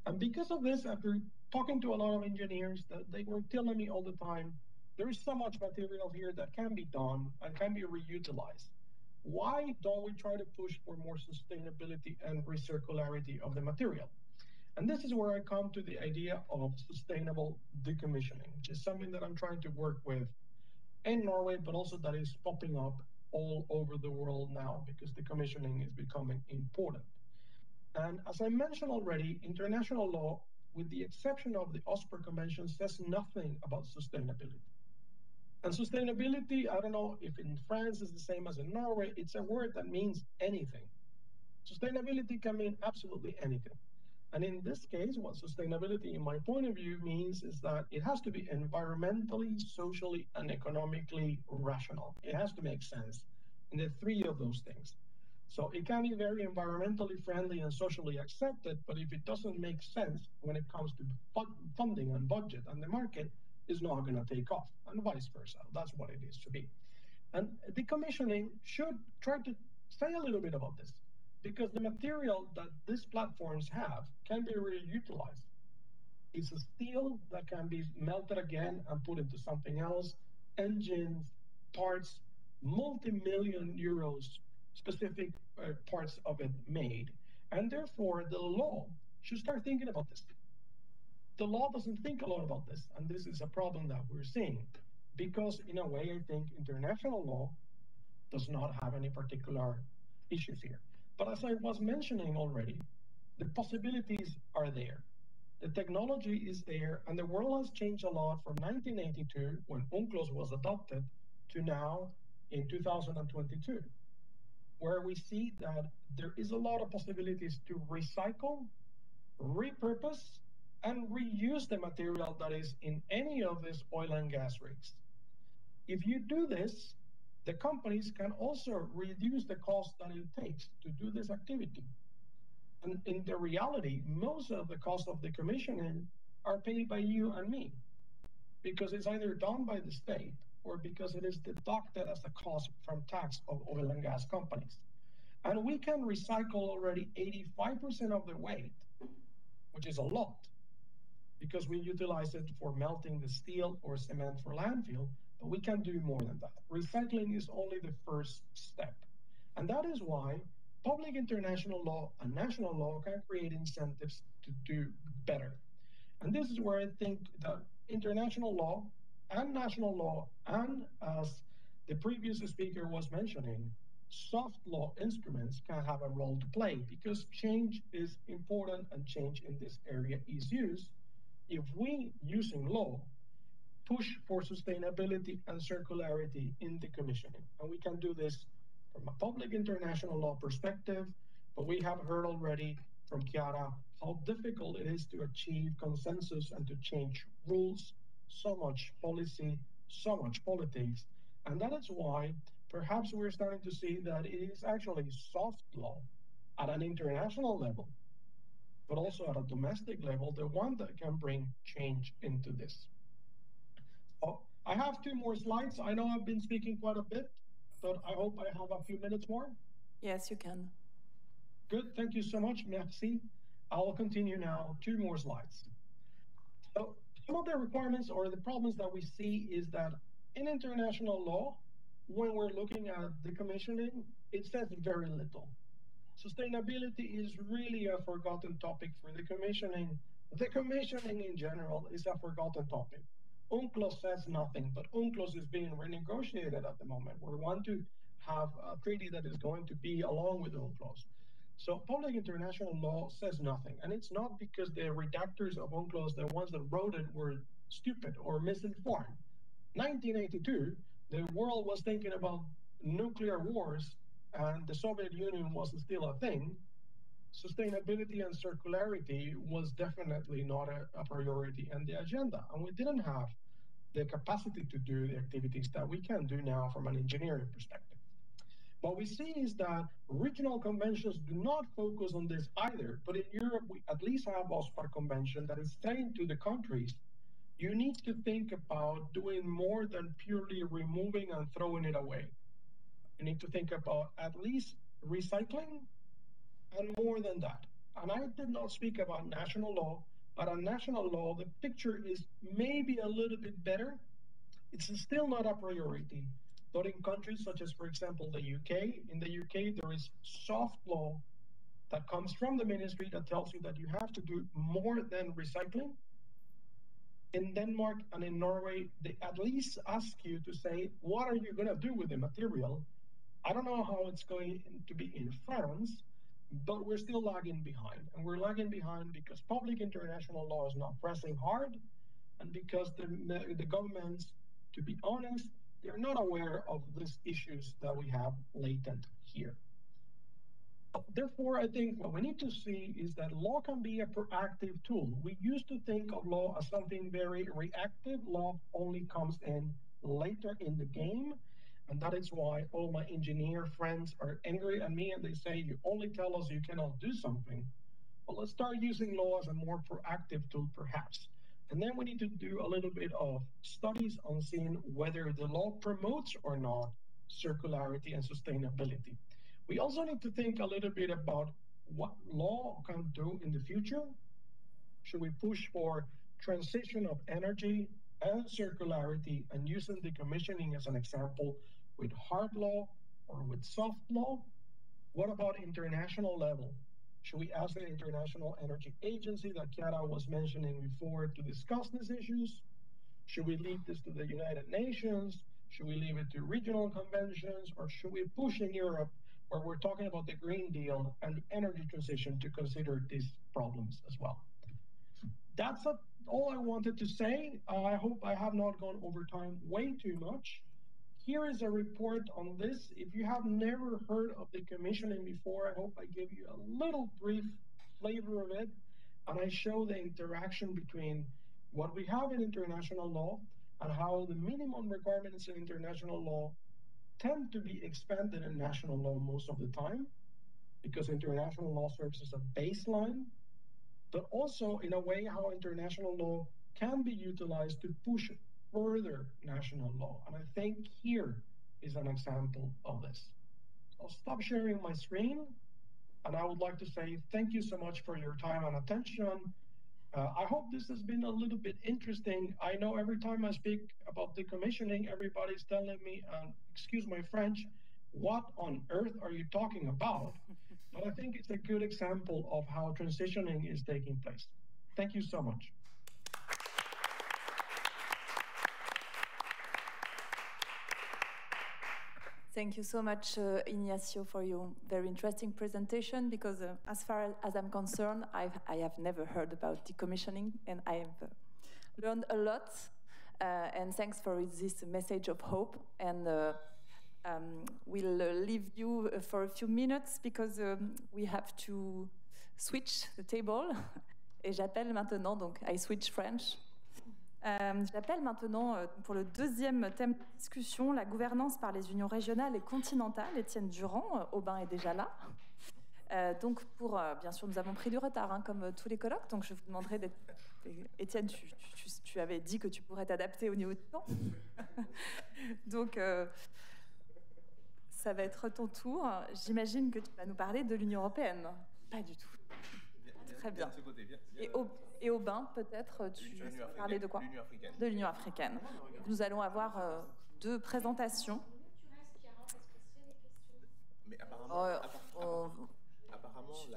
And because of this, after talking to a lot of engineers, that they were telling me all the time, there is so much material here that can be done and can be reutilized. Why don't we try to push for more sustainability and recircularity of the material? And this is where I come to the idea of sustainable decommissioning, which is something that I'm trying to work with in Norway, but also that is popping up all over the world now because decommissioning is becoming important. And as I mentioned already, international law, with the exception of the OSPAR Convention, says nothing about sustainability. And sustainability, I don't know if in France is the same as in Norway, it's a word that means anything. Sustainability can mean absolutely anything. And in this case, what sustainability, in my point of view, means is that it has to be environmentally, socially, and economically rational. It has to make sense in the 3 of those things. So it can be very environmentally friendly and socially accepted, but if it doesn't make sense when it comes to funding and budget and the market, is not going to take off, and vice versa. That's what it is to be. And decommissioning should try to say a little bit about this, because the material that these platforms have can be reutilized. It's a steel that can be melted again and put into something else, engines, parts, multi-million euros, specific parts of it made. And therefore, the law should start thinking about this. The law doesn't think a lot about this, and this is a problem that we're seeing, because in a way, I think international law does not have any particular issues here. But as I was mentioning already, the possibilities are there. The technology is there, and the world has changed a lot from 1982, when UNCLOS was adopted, to now in 2022, where we see that there is a lot of possibilities to recycle, repurpose, and reuse the material that is in any of these oil and gas rigs. If you do this, the companies can also reduce the cost that it takes to do this activity. And in the reality, most of the cost of decommissioning are paid by you and me, because it's either done by the state or because it is deducted as a cost from tax of oil and gas companies. And we can recycle already 85% of the weight, which is a lot, because we utilize it for melting the steel or cement for landfill, but we can do more than that. Recycling is only the first step. And that is why public international law and national law can create incentives to do better. And this is where I think that international law and national law, and as the previous speaker was mentioning, soft law instruments can have a role to play, because change is important and change in this area is used. If we, using law, push for sustainability and circularity in decommissioning, and we can do this from a public international law perspective, but we have heard already from Chiara how difficult it is to achieve consensus and to change rules, so much policy, so much politics. And that is why perhaps we're starting to see that it is actually soft law at an international level, but also at a domestic level, the one that can bring change into this. Oh, I have 2 more slides. I know I've been speaking quite a bit, but I hope I have a few minutes more. Yes, you can. Good, thank you so much, merci. I will continue now, 2 more slides. So some of the requirements or the problems that we see is that in international law, when we're looking at decommissioning, it says very little. Sustainability is really a forgotten topic for decommissioning. Decommissioning in general is a forgotten topic. UNCLOS says nothing, but UNCLOS is being renegotiated at the moment. We want to have a treaty that is going to be along with UNCLOS. So public international law says nothing. And it's not because the redactors of UNCLOS, the ones that wrote it, were stupid or misinformed. 1982, the world was thinking about nuclear wars and the Soviet Union was still a thing. Sustainability and circularity was definitely not a priority in the agenda. And we didn't have the capacity to do the activities that we can do now from an engineering perspective. What we see is that regional conventions do not focus on this either, but in Europe, we at least have OSPAR convention that is saying to the countries, you need to think about doing more than purely removing and throwing it away. You need to think about at least recycling and more than that. And I did not speak about national law, but on national law, the picture is maybe a little bit better. It's still not a priority, but in countries such as, for example, the UK, in the UK, there is soft law that comes from the ministry that tells you that you have to do more than recycling. In Denmark and in Norway, they at least ask you to say, what are you going to do with the material? I don't know how it's going to be in France, but we're still lagging behind. And we're lagging behind because public international law is not pressing hard, and because the governments, to be honest, they're not aware of these issues that we have latent here. Therefore, I think what we need to see is that law can be a proactive tool. We used to think of law as something very reactive. Law only comes in later in the game. And that is why all my engineer friends are angry at me and they say, you only tell us you cannot do something. Well, let's start using law as a more proactive tool, perhaps. And then we need to do a little bit of studies on seeing whether the law promotes or not circularity and sustainability. We also need to think a little bit about what law can do in the future. Should we push for transition of energy and circularity and using decommissioning as an example with hard law or with soft law? What about international level? Should we ask the International Energy Agency that Chiara was mentioning before to discuss these issues? Should we leave this to the United Nations? Should we leave it to regional conventions? Or should we push in Europe where we're talking about the Green Deal and the energy transition to consider these problems as well? That's all I wanted to say. I hope I have not gone over time way too much. Here is a report on this. If you have never heard of decommissioning before, I hope I gave you a little brief flavor of it. And I show the interaction between what we have in international law and how the minimum requirements in international law tend to be expanded in national law most of the time, because international law serves as a baseline, but also in a way how international law can be utilized to push further national law. And I think here is an example of this. I'll stop sharing my screen, and I would like to say thank you so much for your time and attention. I hope this has been a little bit interesting. I know every time I speak about decommissioning, everybody's telling me, excuse my French, what on earth are you talking about? But I think it's a good example of how transitioning is taking place. Thank you so much. Thank you so much, Ignacio, for your very interesting presentation, because as far as I'm concerned, I have never heard about decommissioning, and I have learned a lot, and thanks for this message of hope. And we'll leave you for a few minutes, because we have to switch the table. Et j'appelle maintenant, donc I switch French. J'appelle maintenant, pour le deuxième thème de discussion, la gouvernance par les unions régionales et continentales. Étienne Durand, Aubin est déjà là. Donc, bien sûr, nous avons pris du retard, hein, comme tous les colloques, donc je vous demanderai d'être... Étienne, tu avais dit que tu pourrais t'adapter au niveau du temps. Donc, ça va être ton tour. J'imagine que tu vas nous parler de l'Union européenne. Pas du tout. Très bien. Et Aubin, peut-être, tu vas parler de quoi? De l'Union africaine. Nous allons avoir deux présentations. Mais apparemment,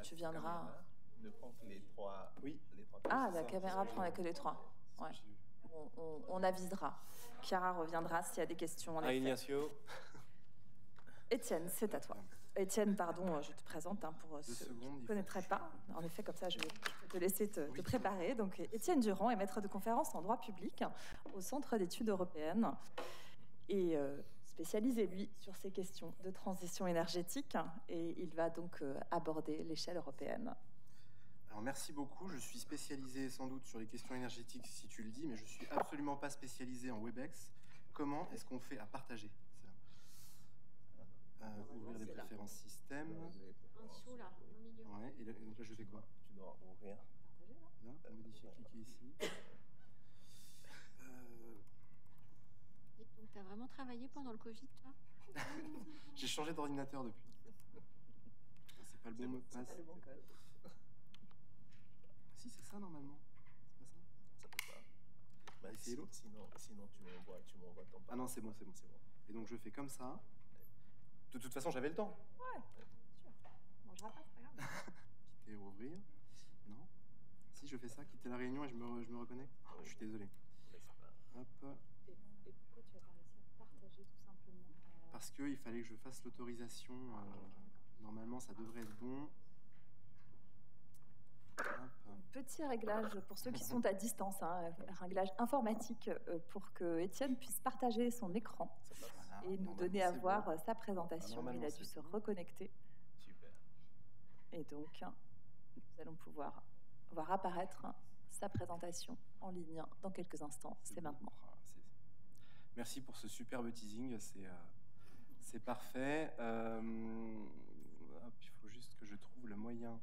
tu viendras. Ne prend que les trois. Oui, les trois. Ah, la caméra prend que les trois. Ouais. On avisera. Chiara reviendra s'il y a des questions. Ignacio. Étienne, c'est à toi. Étienne, pardon, je te présente pour ceux qui ne connaîtraient pas. En effet, comme ça, je vais te laisser te préparer. Donc, Étienne Durand est maître de conférence en droit public au Centre d'études européennes et spécialisé, lui, sur ces questions de transition énergétique. Et il va donc aborder l'échelle européenne. Alors, merci beaucoup. Je suis spécialisé sans doute sur les questions énergétiques, si tu le dis, mais je ne suis absolument pas spécialisé en WebEx. Comment est-ce qu'on fait à partager ? Ouvrir les préférences système. En dessous, là, au milieu. Ouais, et donc là, je fais quoi ? Tu dois ouvrir. Là, modifier, cliquer ici. Donc, tu as vraiment travaillé pendant le Covid, toi ? J'ai changé d'ordinateur depuis. C'est pas le bon mot de passe. C'est pas le bon code. Si, c'est ça normalement. C'est pas ça ? Ça peut pas. Bah, sinon, tu m'envoies ton. Ah non, c'est bon. Et donc, je fais comme ça. De toute façon, j'avais le temps. Ouais, sûr. On mangera pas, c'est pas grave. Quitter, ouvrir. Non. Si, je fais ça, quitter la réunion et je me reconnecte. Je suis désolé. Hop. Et pourquoi tu as pas réussi à partager tout simplement Parce qu'il fallait que je fasse l'autorisation. Normalement, ça devrait être bon. Hop. Petit réglage pour ceux qui sont à distance, un réglage informatique pour que Étienne puisse partager son écran. Voilà. Et nous donner à voir sa présentation. Il a dû se reconnecter. Super. Et donc, nous allons pouvoir voir apparaître sa présentation en ligne dans quelques instants. C'est maintenant. Merci pour ce superbe teasing. C'est parfait. Il faut juste que je trouve le moyen.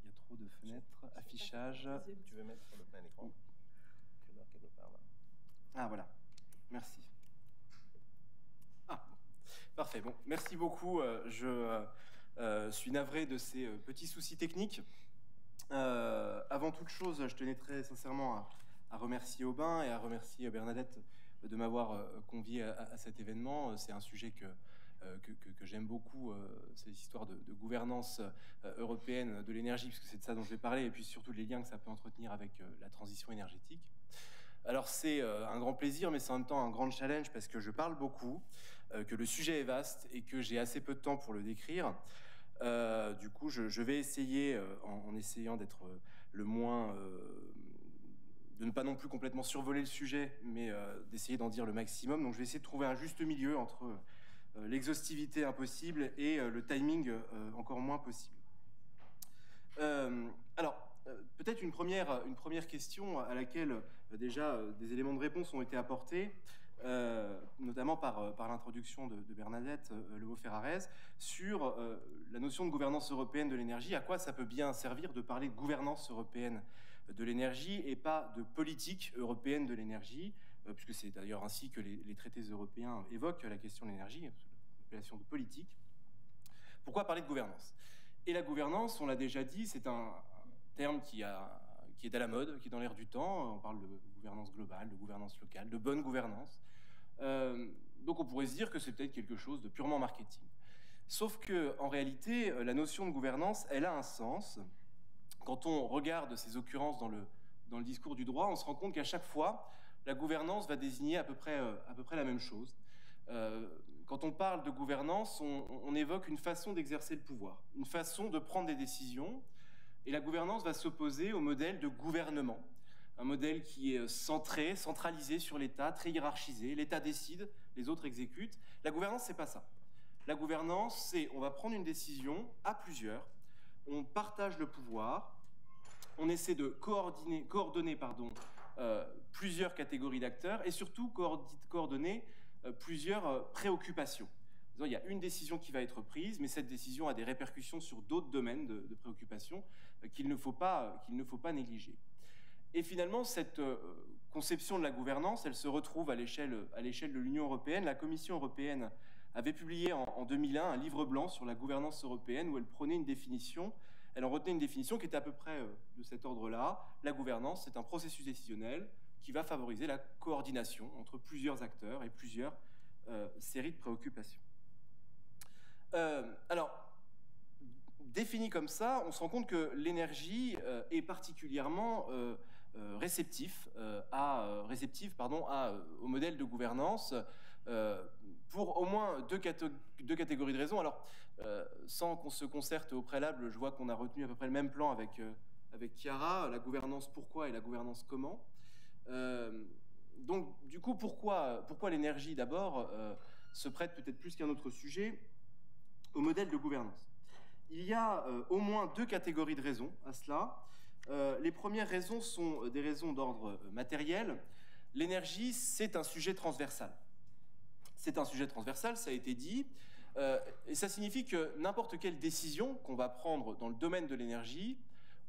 Il y a trop de fenêtres. Affichage. Tu veux mettre le plein écran quelque part là. Ah, voilà. Merci. Parfait, bon, merci beaucoup. Je suis navré de ces petits soucis techniques. Avant toute chose, je tenais très sincèrement à remercier Aubin et à remercier Bernadette de m'avoir convié à cet événement. C'est un sujet que j'aime beaucoup, c'est l'histoire de gouvernance européenne de l'énergie, puisque c'est de ça dont je vais parler, et puis surtout les liens que ça peut entretenir avec la transition énergétique. Alors c'est un grand plaisir, mais c'est en même temps un grand challenge parce que je parle beaucoup, que le sujet est vaste et que j'ai assez peu de temps pour le décrire. Du coup, je vais essayer, en essayant d'être le moins... de ne pas non plus complètement survoler le sujet, mais d'essayer d'en dire le maximum. Donc je vais essayer de trouver un juste milieu entre l'exhaustivité impossible et le timing encore moins possible. Peut-être une première question à laquelle déjà des éléments de réponse ont été apportés, notamment par l'introduction de Bernadette Leveau-Ferrarez, sur la notion de gouvernance européenne de l'énergie. À quoi ça peut bien servir de parler de gouvernance européenne de l'énergie et pas de politique européenne de l'énergie, puisque c'est d'ailleurs ainsi que les traités européens évoquent la question de l'énergie, l'appellation de politique. Pourquoi parler de gouvernance ? Et la gouvernance, on l'a déjà dit, c'est un terme qui est à la mode, qui est dans l'air du temps. On parle de gouvernance globale, de gouvernance locale, de bonne gouvernance. Donc on pourrait se dire que c'est peut-être quelque chose de purement marketing. Sauf que, en réalité, la notion de gouvernance, elle a un sens. Quand on regarde ces occurrences dans le discours du droit, on se rend compte qu'à chaque fois, la gouvernance va désigner à peu près la même chose. Quand on parle de gouvernance, on évoque une façon d'exercer le pouvoir, une façon de prendre des décisions. Et la gouvernance va s'opposer au modèle de gouvernement, un modèle qui est centralisé sur l'État, très hiérarchisé. L'État décide, les autres exécutent. La gouvernance, c'est pas ça. La gouvernance, c'est on va prendre une décision à plusieurs, on partage le pouvoir, on essaie de coordonner plusieurs catégories d'acteurs et surtout coordonner plusieurs préoccupations. Il y a une décision qui va être prise, mais cette décision a des répercussions sur d'autres domaines de préoccupation qu'il ne faut pas négliger. Et finalement, cette conception de la gouvernance, elle se retrouve à l'échelle de l'Union européenne. La Commission européenne avait publié en 2001 un livre blanc sur la gouvernance européenne où elle prenait une définition. Elle en retenait une définition qui était à peu près de cet ordre-là. La gouvernance, c'est un processus décisionnel qui va favoriser la coordination entre plusieurs acteurs et plusieurs séries de préoccupations. Défini comme ça, on se rend compte que l'énergie est particulièrement réceptive au modèle de gouvernance pour au moins deux catégories de raisons. Alors, sans qu'on se concerte au préalable, je vois qu'on a retenu à peu près le même plan avec Chiara, la gouvernance pourquoi et la gouvernance comment. Donc, du coup, pourquoi l'énergie, d'abord, se prête peut-être plus qu'un autre sujet au modèle de gouvernance? Il y a au moins deux catégories de raisons à cela. Les premières raisons sont des raisons d'ordre matériel. L'énergie, c'est un sujet transversal. C'est un sujet transversal, ça a été dit, et ça signifie que n'importe quelle décision qu'on va prendre dans le domaine de l'énergie,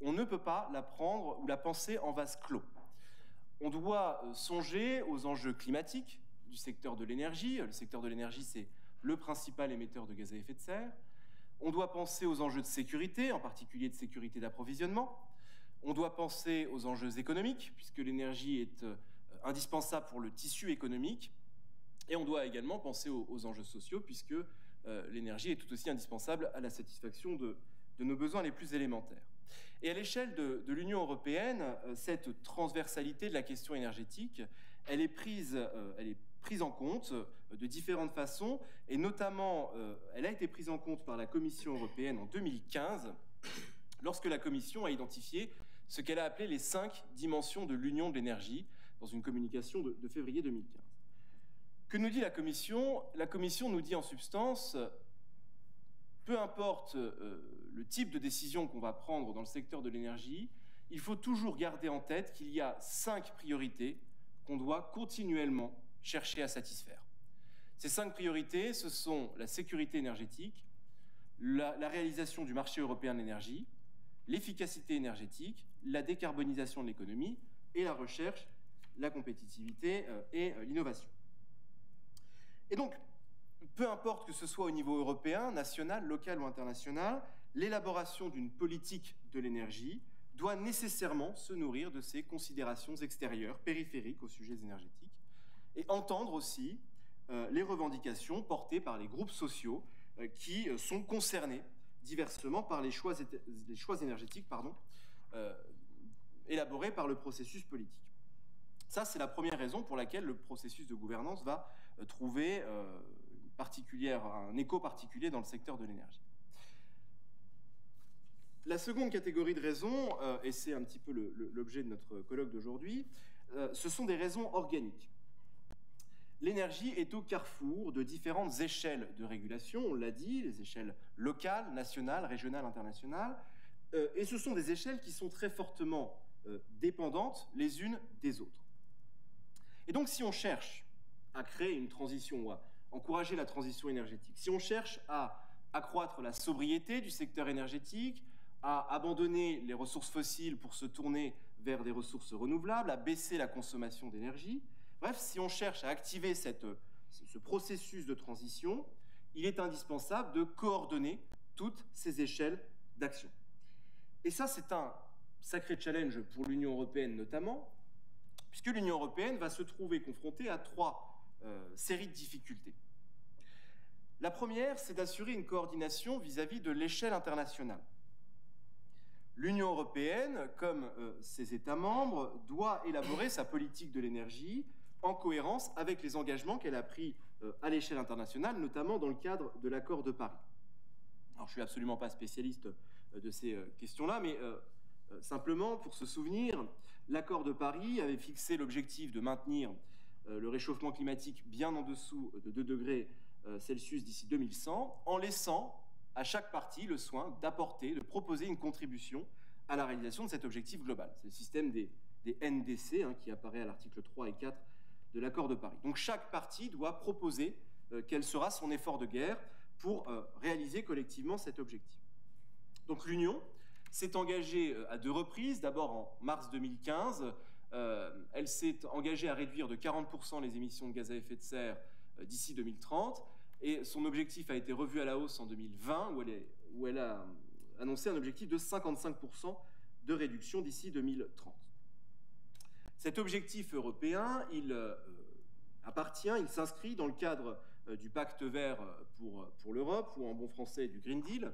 on ne peut pas la prendre ou la penser en vase clos. On doit songer aux enjeux climatiques du secteur de l'énergie. Le secteur de l'énergie, c'est le principal émetteur de gaz à effet de serre. On doit penser aux enjeux de sécurité, en particulier de sécurité d'approvisionnement. On doit penser aux enjeux économiques, puisque l'énergie est indispensable pour le tissu économique. Et on doit également penser aux enjeux sociaux, puisque l'énergie est tout aussi indispensable à la satisfaction de nos besoins les plus élémentaires. Et à l'échelle de l'Union européenne, cette transversalité de la question énergétique, elle est prise en compte de différentes façons, et notamment, elle a été prise en compte par la Commission européenne en 2015, lorsque la Commission a identifié ce qu'elle a appelé les 5 dimensions de l'Union de l'énergie, dans une communication de février 2015. Que nous dit la Commission? La Commission nous dit en substance, peu importe le type de décision qu'on va prendre dans le secteur de l'énergie, il faut toujours garder en tête qu'il y a 5 priorités qu'on doit continuellement chercher à satisfaire. Ces 5 priorités, ce sont la sécurité énergétique, la réalisation du marché européen de l'énergie, l'efficacité énergétique, la décarbonisation de l'économie et la recherche, la compétitivité et l'innovation. Et donc, peu importe que ce soit au niveau européen, national, local ou international, l'élaboration d'une politique de l'énergie doit nécessairement se nourrir de ces considérations extérieures, périphériques aux sujets énergétiques, et entendre aussi les revendications portées par les groupes sociaux qui sont concernés diversement par les choix énergétiques élaborés par le processus politique. Ça, c'est la première raison pour laquelle le processus de gouvernance va trouver un écho particulier dans le secteur de l'énergie. La seconde catégorie de raisons, et c'est un petit peu l'objet de notre colloque d'aujourd'hui, ce sont des raisons organiques. L'énergie est au carrefour de différentes échelles de régulation, on l'a dit, les échelles locales, nationales, régionales, internationales, et ce sont des échelles qui sont très fortement dépendantes les unes des autres. Et donc, si on cherche à créer une transition ou à encourager la transition énergétique, si on cherche à accroître la sobriété du secteur énergétique, à abandonner les ressources fossiles pour se tourner vers des ressources renouvelables, à baisser la consommation d'énergie, bref, si on cherche à activer ce processus de transition, il est indispensable de coordonner toutes ces échelles d'action. Et ça, c'est un sacré challenge pour l'Union européenne notamment, puisque l'Union européenne va se trouver confrontée à 3 séries de difficultés. La première, c'est d'assurer une coordination vis-à-vis de l'échelle internationale. L'Union européenne, comme ses États membres, doit élaborer sa politique de l'énergie en cohérence avec les engagements qu'elle a pris à l'échelle internationale, notamment dans le cadre de l'accord de Paris. Alors, je ne suis absolument pas spécialiste de ces questions-là, mais simplement, pour se souvenir, l'accord de Paris avait fixé l'objectif de maintenir le réchauffement climatique bien en dessous de 2 degrés Celsius d'ici 2100, en laissant à chaque partie le soin de proposer une contribution à la réalisation de cet objectif global. C'est le système des NDC qui apparaît à l'article 3 et 4 de l'accord de Paris. Donc chaque partie doit proposer quel sera son effort de guerre pour réaliser collectivement cet objectif. Donc l'Union s'est engagée à 2 reprises. D'abord en mars 2015, elle s'est engagée à réduire de 40% les émissions de gaz à effet de serre d'ici 2030, et son objectif a été revu à la hausse en 2020, où elle a annoncé un objectif de 55% de réduction d'ici 2030. Cet objectif européen, il s'inscrit dans le cadre du pacte vert pour l'Europe, ou en bon français du Green Deal,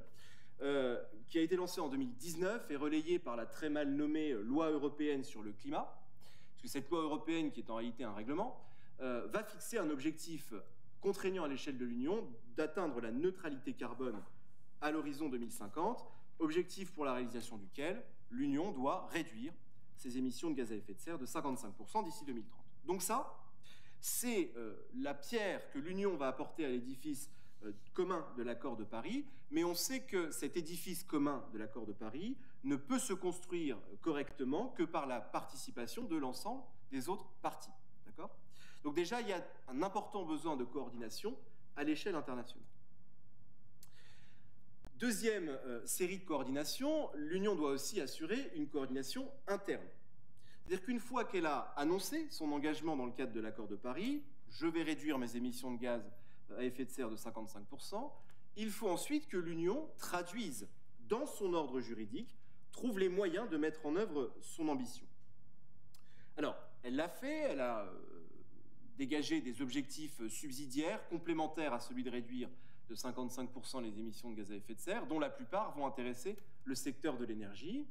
qui a été lancé en 2019 et relayé par la très mal nommée loi européenne sur le climat, parce que cette loi européenne, qui est en réalité un règlement, va fixer un objectif contraignant à l'échelle de l'Union d'atteindre la neutralité carbone à l'horizon 2050, objectif pour la réalisation duquel l'Union doit réduire ses émissions de gaz à effet de serre de 55% d'ici 2030. Donc ça, c'est la pierre que l'Union va apporter à l'édifice commun de l'accord de Paris, mais on sait que cet édifice commun de l'accord de Paris ne peut se construire correctement que par la participation de l'ensemble des autres parties. D'accord ? Donc déjà, il y a un important besoin de coordination à l'échelle internationale. Deuxième série de coordination, l'Union doit aussi assurer une coordination interne. C'est-à-dire qu'une fois qu'elle a annoncé son engagement dans le cadre de l'accord de Paris, je vais réduire mes émissions de gaz à effet de serre de 55%, il faut ensuite que l'Union traduise dans son ordre juridique, trouve les moyens de mettre en œuvre son ambition. Alors, elle l'a fait, elle a dégagé des objectifs subsidiaires, complémentaires à celui de réduire de 55% les émissions de gaz à effet de serre, dont la plupart vont intéresser le secteur de l'énergie.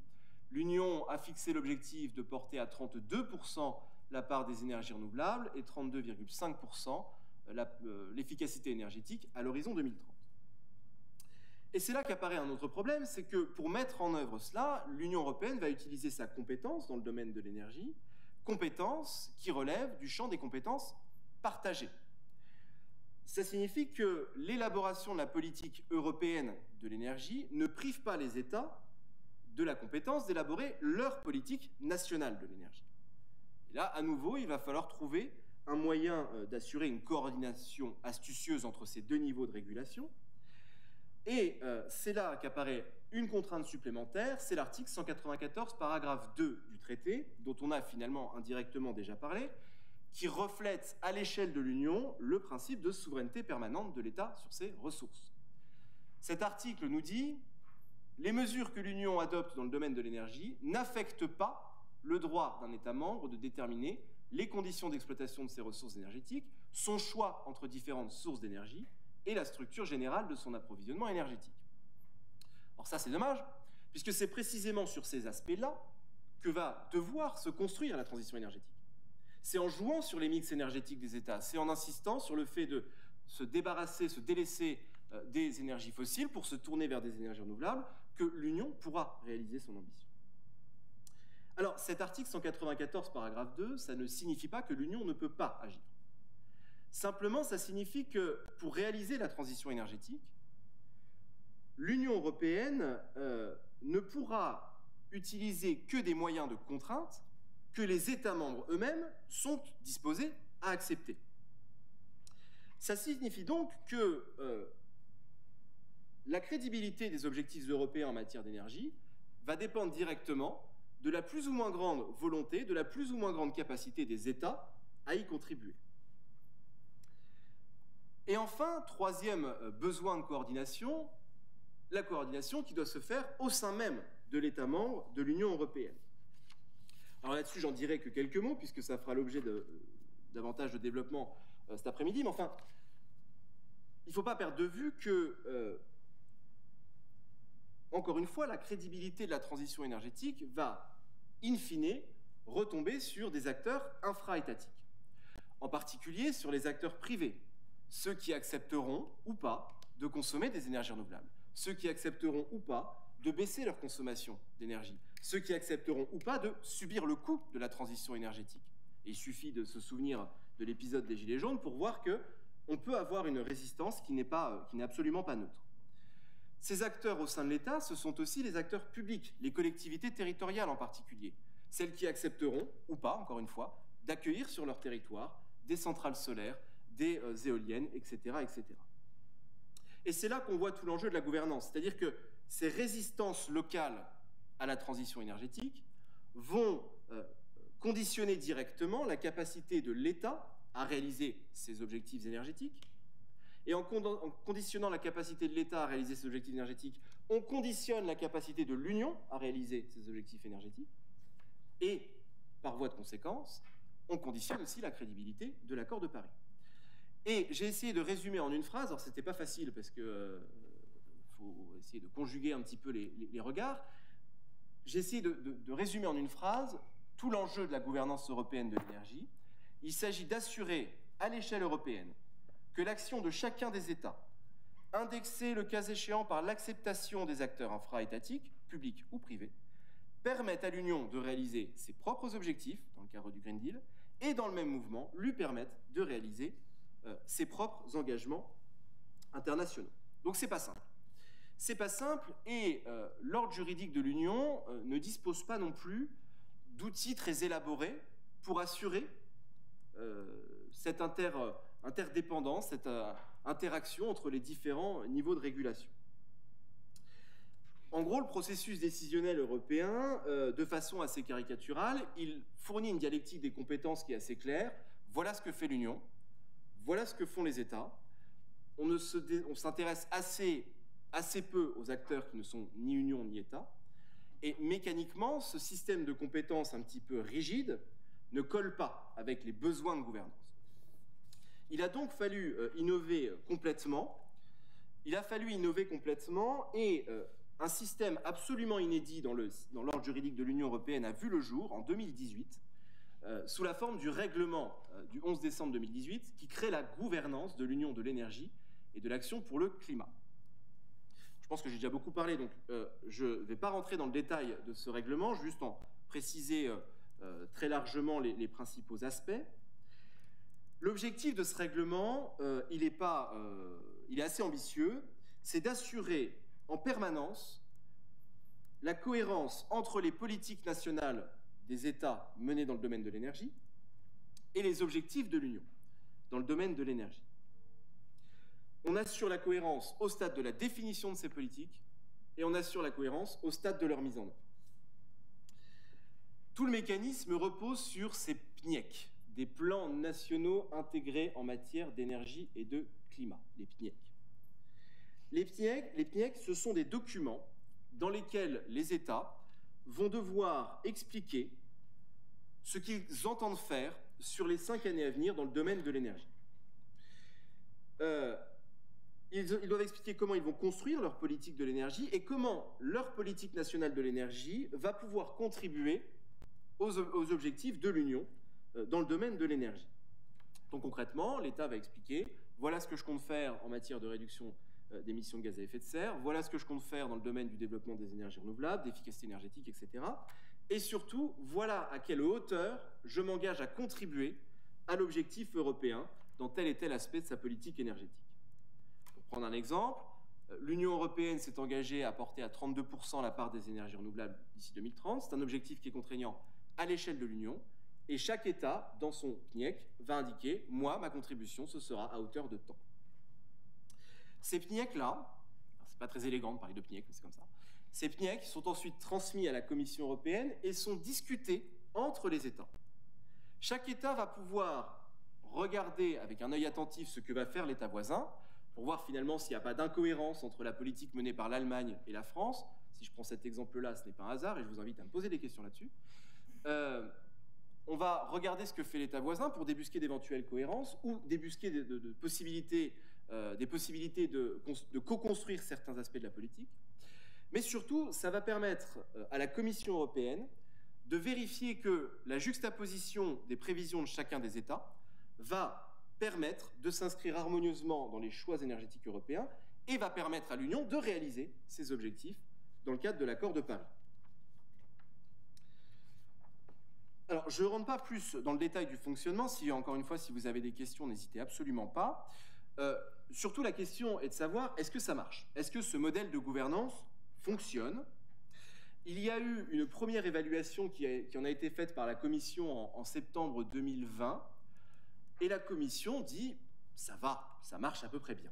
L'Union a fixé l'objectif de porter à 32% la part des énergies renouvelables et 32,5% l'efficacité énergétique à l'horizon 2030. Et c'est là qu'apparaît un autre problème, c'est que pour mettre en œuvre cela, l'Union européenne va utiliser sa compétence dans le domaine de l'énergie, compétence qui relève du champ des compétences partagées. Ça signifie que l'élaboration de la politique européenne de l'énergie ne prive pas les États de la compétence d'élaborer leur politique nationale de l'énergie. Et là, à nouveau, il va falloir trouver un moyen d'assurer une coordination astucieuse entre ces deux niveaux de régulation. Et c'est là qu'apparaît une contrainte supplémentaire, c'est l'article 194, paragraphe 2 du traité, dont on a finalement indirectement déjà parlé, qui reflète à l'échelle de l'Union le principe de souveraineté permanente de l'État sur ses ressources. Cet article nous dit « Les mesures que l'Union adopte dans le domaine de l'énergie n'affectent pas le droit d'un État membre de déterminer les conditions d'exploitation de ses ressources énergétiques, son choix entre différentes sources d'énergie et la structure générale de son approvisionnement énergétique. » Alors ça, c'est dommage, puisque c'est précisément sur ces aspects-là que va devoir se construire la transition énergétique. C'est en jouant sur les mix énergétiques des États, c'est en insistant sur le fait de se débarrasser, se délaisser des énergies fossiles pour se tourner vers des énergies renouvelables que l'Union pourra réaliser son ambition. Alors, cet article 194, paragraphe 2, ça ne signifie pas que l'Union ne peut pas agir. Simplement, ça signifie que pour réaliser la transition énergétique, l'Union européenne ne pourra utiliser que des moyens de contrainte que les États membres eux-mêmes sont disposés à accepter. Ça signifie donc que la crédibilité des objectifs européens en matière d'énergie va dépendre directement de la plus ou moins grande volonté, de la plus ou moins grande capacité des États à y contribuer. Et enfin, troisième besoin de coordination, la coordination qui doit se faire au sein même de l'État membre de l'Union européenne. Alors là-dessus, j'en dirai que quelques mots, puisque ça fera l'objet de davantage de développement cet après-midi, mais enfin, il ne faut pas perdre de vue que, encore une fois, la crédibilité de la transition énergétique va, in fine, retomber sur des acteurs infra-étatiques, en particulier sur les acteurs privés, ceux qui accepteront ou pas de consommer des énergies renouvelables, ceux qui accepteront ou pas de baisser leur consommation d'énergie, ceux qui accepteront ou pas de subir le coût de la transition énergétique. Et il suffit de se souvenir de l'épisode des Gilets jaunes pour voir qu'on peut avoir une résistance qui n'est absolument pas neutre. Ces acteurs au sein de l'État, ce sont aussi les acteurs publics, les collectivités territoriales en particulier, celles qui accepteront ou pas, encore une fois, d'accueillir sur leur territoire des centrales solaires, des éoliennes, etc., etc. Et c'est là qu'on voit tout l'enjeu de la gouvernance, c'est-à-dire que ces résistances locales à la transition énergétique vont conditionner directement la capacité de l'État à réaliser ses objectifs énergétiques. Et en conditionnant la capacité de l'État à réaliser ses objectifs énergétiques, on conditionne la capacité de l'Union à réaliser ses objectifs énergétiques. Et, par voie de conséquence, on conditionne aussi la crédibilité de l'accord de Paris. Et j'ai essayé de résumer en une phrase, alors c'était pas facile parce que faut essayer de conjuguer un petit peu les regards. J'ai essayé de résumer en une phrase tout l'enjeu de la gouvernance européenne de l'énergie. Il s'agit d'assurer à l'échelle européenne que l'action de chacun des États, indexée le cas échéant par l'acceptation des acteurs infra-étatiques, publics ou privés, permettent à l'Union de réaliser ses propres objectifs, dans le cadre du Green Deal, et dans le même mouvement, lui permettent de réaliser ses propres engagements internationaux. Donc c'est pas simple. C'est pas simple, et l'ordre juridique de l'Union ne dispose pas non plus d'outils très élaborés pour assurer cette interdépendance, cette interaction entre les différents niveaux de régulation. En gros, le processus décisionnel européen, de façon assez caricaturale, il fournit une dialectique des compétences qui est assez claire. Voilà ce que fait l'Union, voilà ce que font les États. On s'intéresse assez peu aux acteurs qui ne sont ni Union ni État. Et mécaniquement, ce système de compétences un petit peu rigide ne colle pas avec les besoins de gouvernance. Il a donc fallu innover complètement. Et un système absolument inédit dans l'ordre juridique de l'Union européenne a vu le jour en 2018, sous la forme du règlement du 11 décembre 2018, qui crée la gouvernance de l'Union de l'énergie et de l'action pour le climat. Je pense que j'ai déjà beaucoup parlé, donc je ne vais pas rentrer dans le détail de ce règlement, juste en préciser très largement les principaux aspects. L'objectif de ce règlement, il est assez ambitieux, c'est d'assurer en permanence la cohérence entre les politiques nationales des États menées dans le domaine de l'énergie et les objectifs de l'Union dans le domaine de l'énergie. On assure la cohérence au stade de la définition de ces politiques et on assure la cohérence au stade de leur mise en œuvre. Tout le mécanisme repose sur ces PNIEC, des plans nationaux intégrés en matière d'énergie et de climat, les PNIEC. Les PNIEC, ce sont des documents dans lesquels les États vont devoir expliquer ce qu'ils entendent faire sur les 5 années à venir dans le domaine de l'énergie. Ils doivent expliquer comment ils vont construire leur politique de l'énergie et comment leur politique nationale de l'énergie va pouvoir contribuer aux objectifs de l'Union dans le domaine de l'énergie. Donc concrètement, l'État va expliquer voilà ce que je compte faire en matière de réduction d'émissions de gaz à effet de serre, voilà ce que je compte faire dans le domaine du développement des énergies renouvelables, d'efficacité énergétique, etc. Et surtout, voilà à quelle hauteur je m'engage à contribuer à l'objectif européen dans tel et tel aspect de sa politique énergétique. Pour prendre un exemple, l'Union européenne s'est engagée à porter à 32% la part des énergies renouvelables d'ici 2030. C'est un objectif qui est contraignant à l'échelle de l'Union. Et chaque État, dans son PNIEC, va indiquer « moi, ma contribution, ce sera à hauteur de temps ». Ces PNIEC-là, c'est pas très élégant de parler de PNIEC, mais c'est comme ça, ces PNIEC sont ensuite transmis à la Commission européenne et sont discutés entre les États. Chaque État va pouvoir regarder avec un œil attentif ce que va faire l'État voisin, pour voir finalement s'il n'y a pas d'incohérence entre la politique menée par l'Allemagne et la France. Si je prends cet exemple-là, ce n'est pas un hasard, et je vous invite à me poser des questions là-dessus. On va regarder ce que fait l'État voisin pour débusquer d'éventuelles cohérences ou débusquer des possibilités de co-construire certains aspects de la politique. Mais surtout, ça va permettre à la Commission européenne de vérifier que la juxtaposition des prévisions de chacun des États va permettre de s'inscrire harmonieusement dans les choix énergétiques européens et va permettre à l'Union de réaliser ses objectifs dans le cadre de l'accord de Paris. Alors, je ne rentre pas plus dans le détail du fonctionnement. Encore une fois, si vous avez des questions, n'hésitez absolument pas. Surtout, la question est de savoir, est-ce que ça marche? Est-ce que ce modèle de gouvernance fonctionne? Il y a eu une première évaluation qui en a été faite par la Commission en septembre 2020. Et la Commission dit, ça va, ça marche à peu près bien.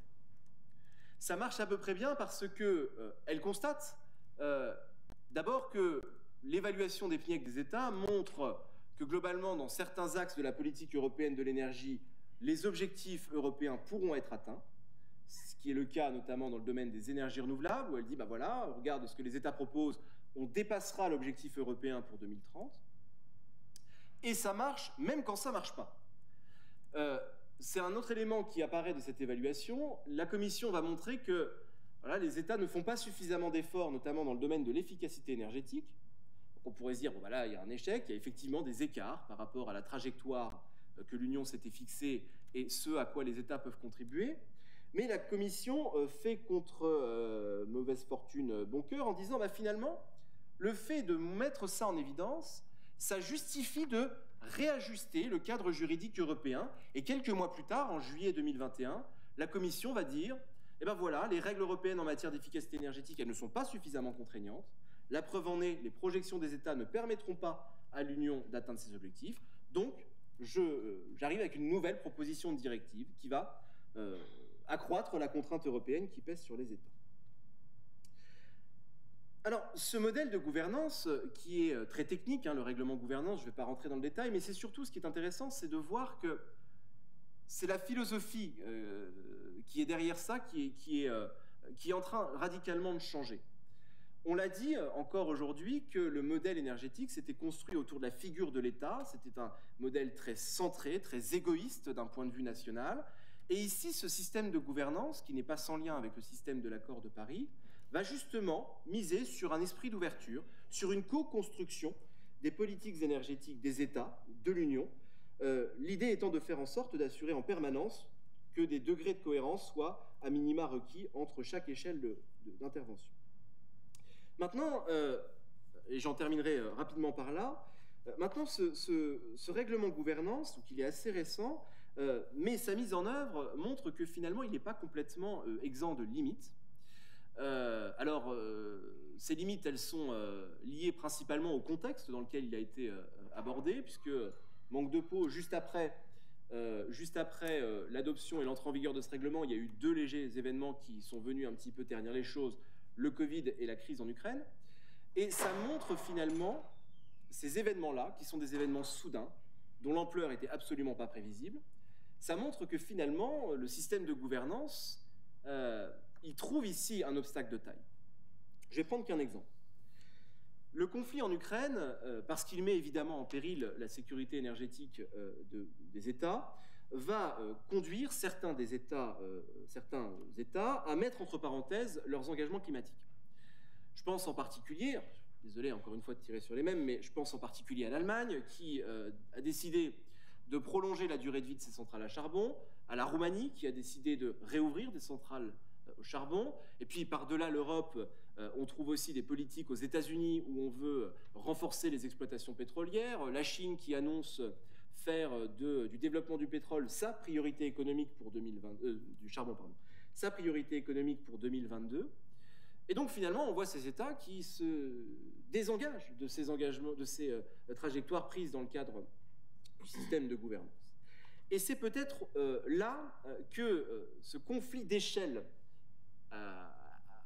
Ça marche à peu près bien parce qu'elle constate d'abord que l'évaluation des PNIEC des États montre que globalement, dans certains axes de la politique européenne de l'énergie, les objectifs européens pourront être atteints, ce qui est le cas notamment dans le domaine des énergies renouvelables, où elle dit, bah voilà, regarde ce que les États proposent, on dépassera l'objectif européen pour 2030. Et ça marche même quand ça ne marche pas. C'est un autre élément qui apparaît de cette évaluation. La Commission va montrer que voilà, les États ne font pas suffisamment d'efforts, notamment dans le domaine de l'efficacité énergétique. Donc on pourrait se dire, bon, voilà, il y a un échec, il y a effectivement des écarts par rapport à la trajectoire que l'Union s'était fixées et ce à quoi les États peuvent contribuer. Mais la Commission fait contre mauvaise fortune bon cœur en disant finalement, le fait de mettre ça en évidence, ça justifie de réajuster le cadre juridique européen. Et quelques mois plus tard, en juillet 2021, la Commission va dire « Eh bien voilà, les règles européennes en matière d'efficacité énergétique, elles ne sont pas suffisamment contraignantes. La preuve en est, les projections des États ne permettront pas à l'Union d'atteindre ses objectifs. Donc, j'arrive avec une nouvelle proposition de directive qui va accroître la contrainte européenne qui pèse sur les États. » Alors, ce modèle de gouvernance qui est très technique, le règlement gouvernance, je ne vais pas rentrer dans le détail, mais c'est surtout ce qui est intéressant, c'est de voir que c'est la philosophie qui est derrière ça, qui est en train radicalement de changer. On l'a dit encore aujourd'hui que le modèle énergétique s'était construit autour de la figure de l'État, c'était un modèle très centré, très égoïste d'un point de vue national, et ici, ce système de gouvernance, qui n'est pas sans lien avec le système de l'accord de Paris, va justement miser sur un esprit d'ouverture, sur une co-construction des politiques énergétiques des États, de l'Union, l'idée étant de faire en sorte d'assurer en permanence que des degrés de cohérence soient à minima requis entre chaque échelle d'intervention. Maintenant, et j'en terminerai rapidement par là, maintenant ce règlement gouvernance, donc il est assez récent, mais sa mise en œuvre montre que finalement il n'est pas complètement exempt de limites. Ces limites, elles sont liées principalement au contexte dans lequel il a été abordé, puisque manque de peau, juste après l'adoption et l'entrée en vigueur de ce règlement, il y a eu 2 légers événements qui sont venus un petit peu ternir les choses, le Covid et la crise en Ukraine. Et ça montre finalement ces événements-là, qui sont des événements soudains, dont l'ampleur n'était absolument pas prévisible. Ça montre que finalement, le système de gouvernance, il trouve ici un obstacle de taille. Je vais prendre qu'un exemple. Le conflit en Ukraine, parce qu'il met évidemment en péril la sécurité énergétique des États, va conduire certains États à mettre entre parenthèses leurs engagements climatiques. Je pense en particulier, désolé encore une fois de tirer sur les mêmes, mais je pense en particulier à l'Allemagne qui a décidé de prolonger la durée de vie de ses centrales à charbon, à la Roumanie qui a décidé de réouvrir des centrales au charbon, et puis par-delà l'Europe, on trouve aussi des politiques aux États-Unis où on veut renforcer les exploitations pétrolières, la Chine qui annonce faire du développement du pétrole sa priorité économique pour du charbon, pardon, sa priorité économique pour 2022. Et donc finalement, on voit ces États qui se désengagent de ces engagements, de ces trajectoires prises dans le cadre du système de gouvernance. Et c'est peut-être là que ce conflit d'échelle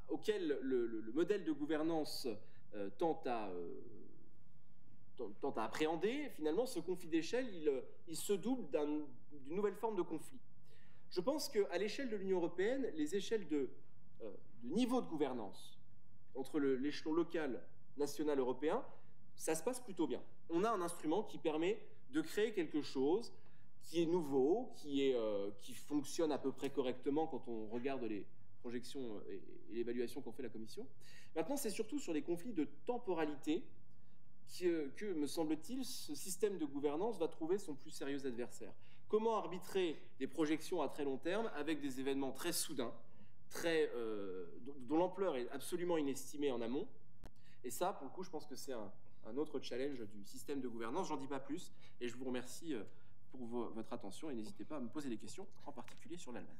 auquel le modèle de gouvernance tente à appréhender, finalement, ce conflit d'échelle, il se double d'une nouvelle forme de conflit. Je pense qu'à l'échelle de l'Union européenne, les échelles de niveau de gouvernance entre l'échelon local, national, européen, ça se passe plutôt bien. On a un instrument qui permet de créer quelque chose qui est nouveau, qui fonctionne à peu près correctement quand on regarde les projections et l'évaluation qu'en fait la Commission. Maintenant, c'est surtout sur les conflits de temporalité que, me semble-t-il, ce système de gouvernance va trouver son plus sérieux adversaire. Comment arbitrer des projections à très long terme avec des événements très soudains, dont l'ampleur est absolument inestimée en amont? Et ça, pour le coup, je pense que c'est un autre challenge du système de gouvernance. J'en dis pas plus, et je vous remercie pour votre attention, et n'hésitez pas à me poser des questions, en particulier sur l'Allemagne.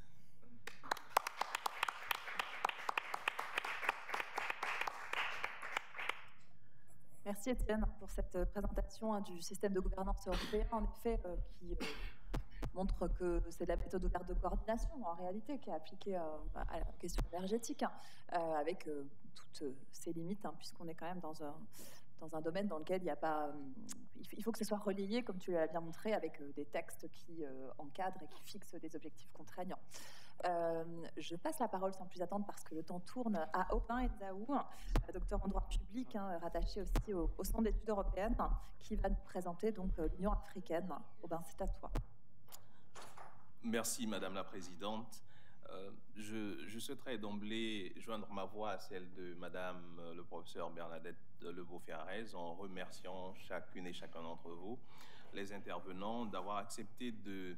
Merci Étienne pour cette présentation du système de gouvernance européen, en effet, qui montre que c'est de la méthode ouverte de coordination, en réalité, qui est appliquée à la question énergétique, avec toutes ses limites, puisqu'on est quand même dans un domaine dans lequel il n'y a pas... il faut que ce soit relayé, comme tu l'as bien montré, avec des textes qui encadrent et qui fixent des objectifs contraignants. Je passe la parole sans plus attendre parce que le temps tourne à Aubin Enzaou, docteur en droit public, rattaché aussi au Centre d'études européennes, qui va nous présenter donc l'Union africaine. Aubin, c'est à toi. Merci Madame la Présidente. Je souhaiterais d'emblée joindre ma voix à celle de Madame le professeur Bernadette Leveau-Ferrarez en remerciant chacune et chacun d'entre vous les intervenants d'avoir accepté de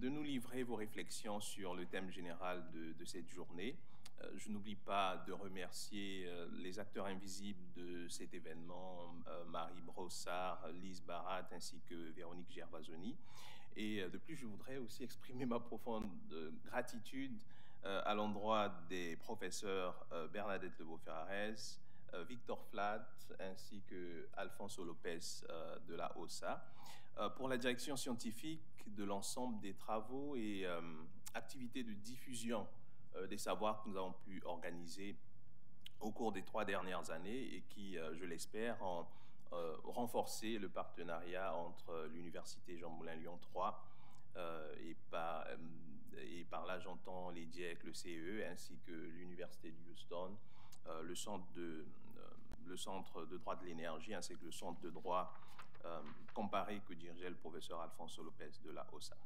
nous livrer vos réflexions sur le thème général de cette journée. Je n'oublie pas de remercier les acteurs invisibles de cet événement, Marie Brossard, Lise Barat, ainsi que Véronique Gervasoni. Et de plus, je voudrais aussi exprimer ma profonde gratitude à l'endroit des professeurs Bernadette Lebeau-Ferrarez, Victor Flat, ainsi que Alfonso Lopez de la OSA, pour la direction scientifique de l'ensemble des travaux et activités de diffusion des savoirs que nous avons pu organiser au cours des 3 dernières années et qui, je l'espère, ont renforcé le partenariat entre l'Université Jean Moulin Lyon 3 et par là j'entends les DIEC, le CE, ainsi que l'Université de Houston, le centre de droit de l'énergie, ainsi que le centre de droit comparé que dirigeait le professeur Alfonso Lopez de la OSA.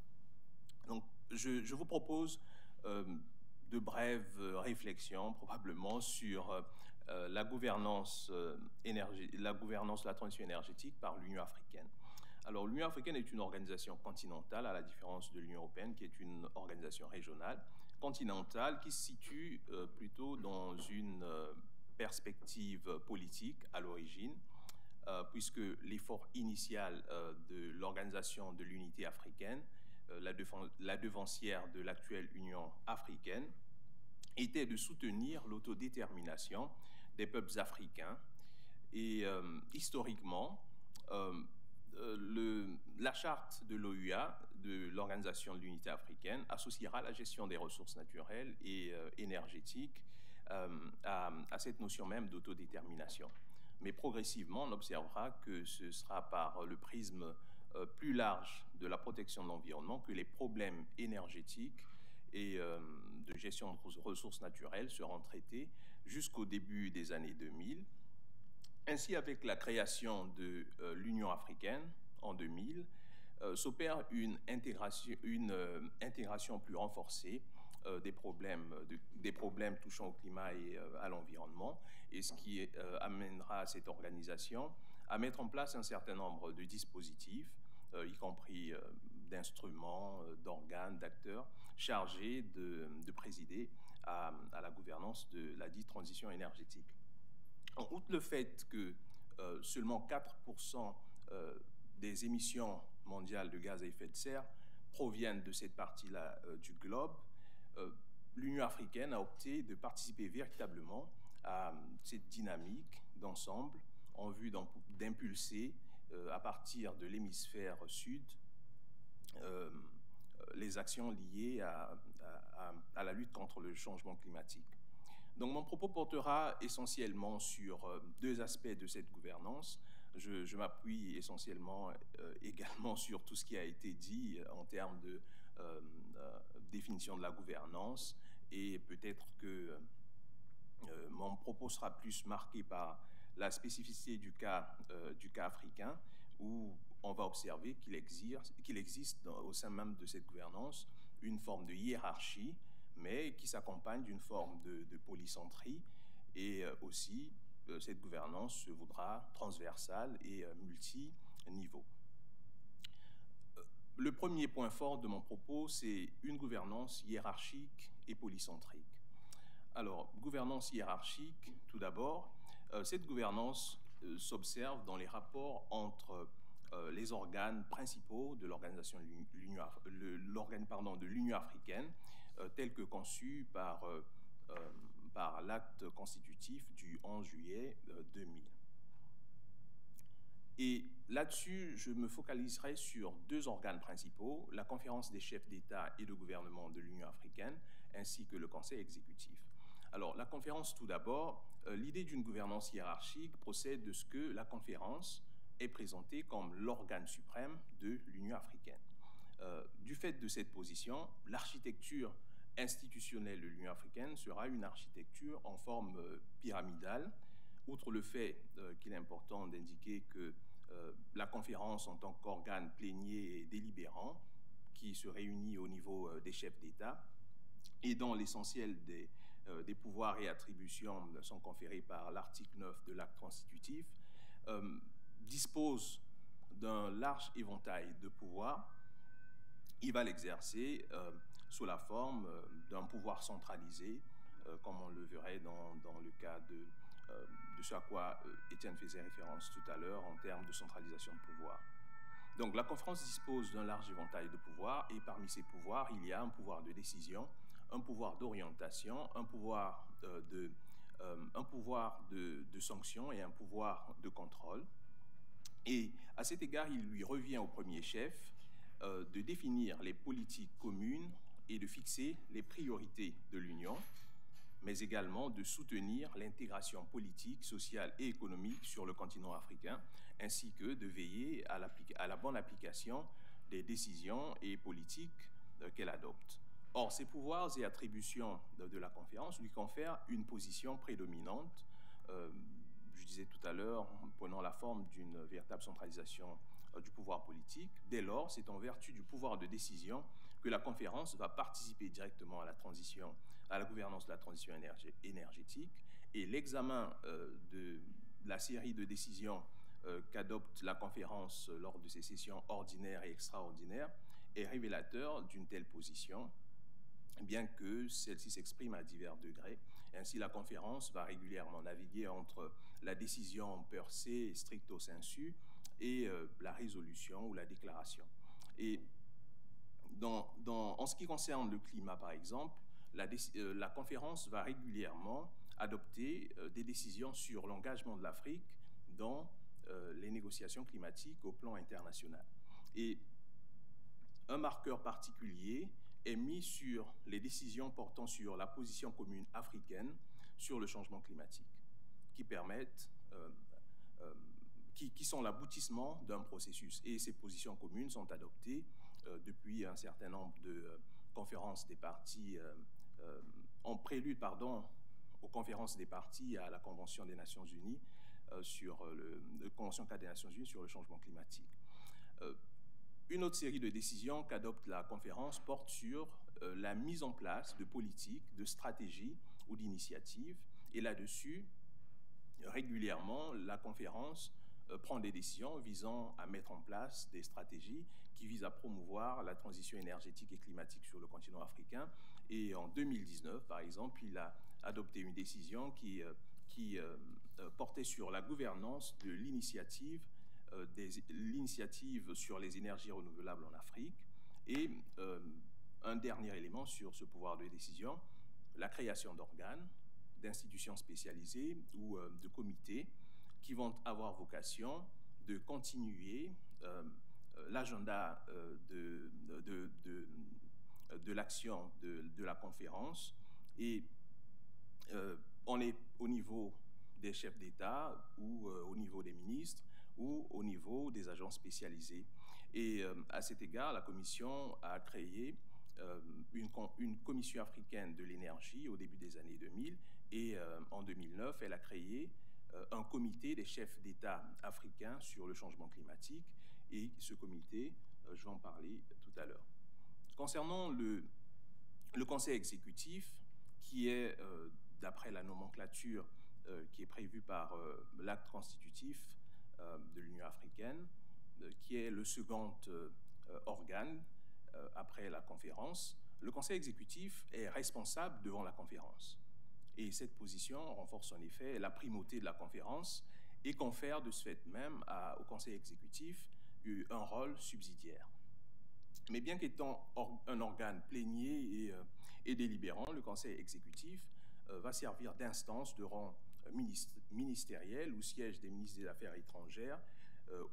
Donc, je vous propose de brèves réflexions, probablement, sur la gouvernance de la transition énergétique par l'Union africaine. Alors, l'Union africaine est une organisation continentale, à la différence de l'Union européenne, qui est une organisation régionale, continentale, qui se situe plutôt dans une perspective politique à l'origine, puisque l'effort initial de l'organisation de l'unité africaine, la devancière de l'actuelle Union africaine, était de soutenir l'autodétermination des peuples africains. Et historiquement, la charte de l'OUA, de l'Organisation de l'Unité africaine, associera la gestion des ressources naturelles et énergétiques à cette notion même d'autodétermination. Mais progressivement, on observera que ce sera par le prisme plus large de la protection de l'environnement que les problèmes énergétiques et de gestion de ressources naturelles seront traités jusqu'au début des années 2000. Ainsi, avec la création de l'Union africaine en 2000, s'opère une intégration plus renforcée des problèmes touchant au climat et à l'environnement, et ce qui amènera cette organisation à mettre en place un certain nombre de dispositifs, y compris d'instruments, d'organes, d'acteurs, chargés de présider à la gouvernance de la dite transition énergétique. En outre le fait que seulement 4% des émissions mondiales de gaz à effet de serre proviennent de cette partie-là du globe, l'Union africaine a opté de participer véritablement à cette dynamique d'ensemble en vue d'impulser à partir de l'hémisphère sud les actions liées à la lutte contre le changement climatique. Donc mon propos portera essentiellement sur 2 aspects de cette gouvernance. Je m'appuie essentiellement également sur tout ce qui a été dit en termes de définition de la gouvernance, et peut-être que mon propos sera plus marqué par la spécificité du cas africain, où on va observer qu'il existe au sein même de cette gouvernance une forme de hiérarchie, mais qui s'accompagne d'une forme de polycentrie, et aussi cette gouvernance se voudra transversale et multi-niveau. Le premier point fort de mon propos, c'est une gouvernance hiérarchique et polycentrique. Alors, gouvernance hiérarchique, tout d'abord, cette gouvernance s'observe dans les rapports entre les organes principaux de l'organisation de l'Union africaine, tels que conçus par l'acte constitutif du 11 juillet 2000. Et là-dessus, je me focaliserai sur 2 organes principaux, la conférence des chefs d'État et de gouvernement de l'Union africaine, ainsi que le conseil exécutif. Alors, la conférence, tout d'abord, l'idée d'une gouvernance hiérarchique procède de ce que la conférence est présentée comme l'organe suprême de l'Union africaine. Du fait de cette position, l'architecture institutionnelle de l'Union africaine sera une architecture en forme pyramidale, outre le fait qu'il est important d'indiquer que la conférence en tant qu'organe plénier et délibérant qui se réunit au niveau des chefs d'État et dont l'essentiel des pouvoirs et attributions sont conférés par l'article 9 de l'acte constitutif, dispose d'un large éventail de pouvoirs. Il va l'exercer sous la forme d'un pouvoir centralisé, comme on le verrait dans le cas de ce à quoi Étienne faisait référence tout à l'heure en termes de centralisation de pouvoir. Donc la conférence dispose d'un large éventail de pouvoirs, et parmi ces pouvoirs, il y a un pouvoir de décision, un pouvoir d'orientation, un pouvoir de sanction et un pouvoir de contrôle. Et à cet égard, il lui revient au premier chef de définir les politiques communes et de fixer les priorités de l'Union, mais également de soutenir l'intégration politique, sociale et économique sur le continent africain, ainsi que de veiller à la bonne application des décisions et politiques qu'elle adopte. Or, ces pouvoirs et attributions de la conférence lui confèrent une position prédominante, je disais tout à l'heure, prenant la forme d'une véritable centralisation du pouvoir politique. Dès lors, c'est en vertu du pouvoir de décision que la conférence va participer directement à la gouvernance de la transition énergétique, et l'examen de la série de décisions qu'adopte la conférence lors de ses sessions ordinaires et extraordinaires est révélateur d'une telle position, bien que celle-ci s'exprime à divers degrés. Ainsi, la conférence va régulièrement naviguer entre la décision per se, stricto sensu, et la résolution ou la déclaration. Et en ce qui concerne le climat, par exemple, la conférence va régulièrement adopter des décisions sur l'engagement de l'Afrique dans les négociations climatiques au plan international. Et un marqueur particulier est mis sur les décisions portant sur la position commune africaine sur le changement climatique, qui sont l'aboutissement d'un processus. Et ces positions communes sont adoptées depuis un certain nombre de conférences des parties, en prélude, aux conférences des parties à la Convention des Nations Unies Convention cadre des Nations Unies sur le changement climatique. Une autre série de décisions qu'adopte la conférence porte sur la mise en place de politiques, de stratégies ou d'initiatives. Et là-dessus, régulièrement, la conférence prend des décisions visant à mettre en place des stratégies qui visent à promouvoir la transition énergétique et climatique sur le continent africain. Et en 2019, par exemple, il a adopté une décision qui portait sur la gouvernance de l'initiative sur les énergies renouvelables en Afrique. Et un dernier élément sur ce pouvoir de décision, la création d'organes, d'institutions spécialisées ou de comités qui vont avoir vocation de continuer l'agenda de l'action de la conférence. Et on est au niveau des chefs d'État ou au niveau des ministres ou au niveau des agents spécialisés. Et à cet égard, la Commission a créé une commission africaine de l'énergie au début des années 2000, et en 2009, elle a créé un comité des chefs d'État africains sur le changement climatique, et ce comité, je vais en parler tout à l'heure. Concernant le conseil exécutif, qui est, d'après la nomenclature qui est prévue par l'acte constitutif de l'Union africaine, qui est le second organe après la conférence, le conseil exécutif est responsable devant la conférence. Et cette position renforce en effet la primauté de la conférence et confère de ce fait même au conseil exécutif un rôle subsidiaire. Mais bien qu'étant un organe plénier et délibérant, le conseil exécutif va servir d'instance de rang ministériel où siègent des ministres des Affaires étrangères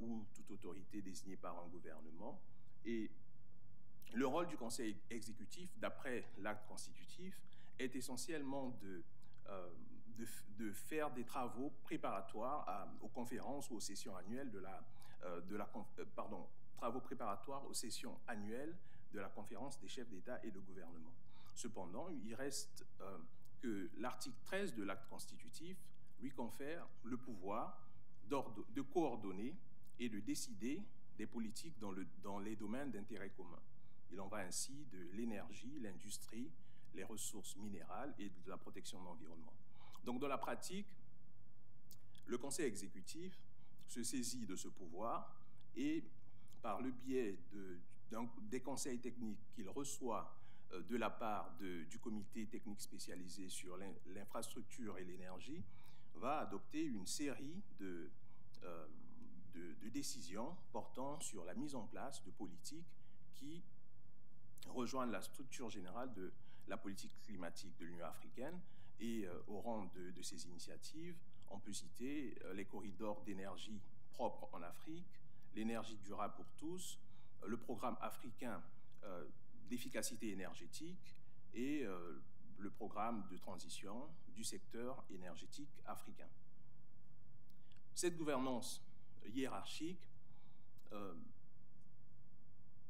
ou toute autorité désignée par un gouvernement. Et le rôle du conseil exécutif, d'après l'acte constitutif, est essentiellement de faire des travaux préparatoires aux conférences ou aux sessions annuelles travaux préparatoires aux sessions annuelles de la conférence des chefs d'État et de gouvernement. Cependant, il reste que l'article 13 de l'acte constitutif lui confère le pouvoir de coordonner et de décider des politiques dans les domaines d'intérêt commun. Il en va ainsi de l'énergie, l'industrie, les ressources minérales et de la protection de l'environnement. Donc, dans la pratique, le conseil exécutif se saisit de ce pouvoir et par le biais des conseils techniques qu'il reçoit de la part du comité technique spécialisé sur l'infrastructure et l'énergie, va adopter une série de décisions portant sur la mise en place de politiques qui rejoignent la structure générale de la politique climatique de l'Union africaine. Et au rang de ces initiatives, on peut citer les corridors d'énergie propre en Afrique, l'énergie durable pour tous, le programme africain d'efficacité énergétique et le programme de transition du secteur énergétique africain. Cette gouvernance hiérarchique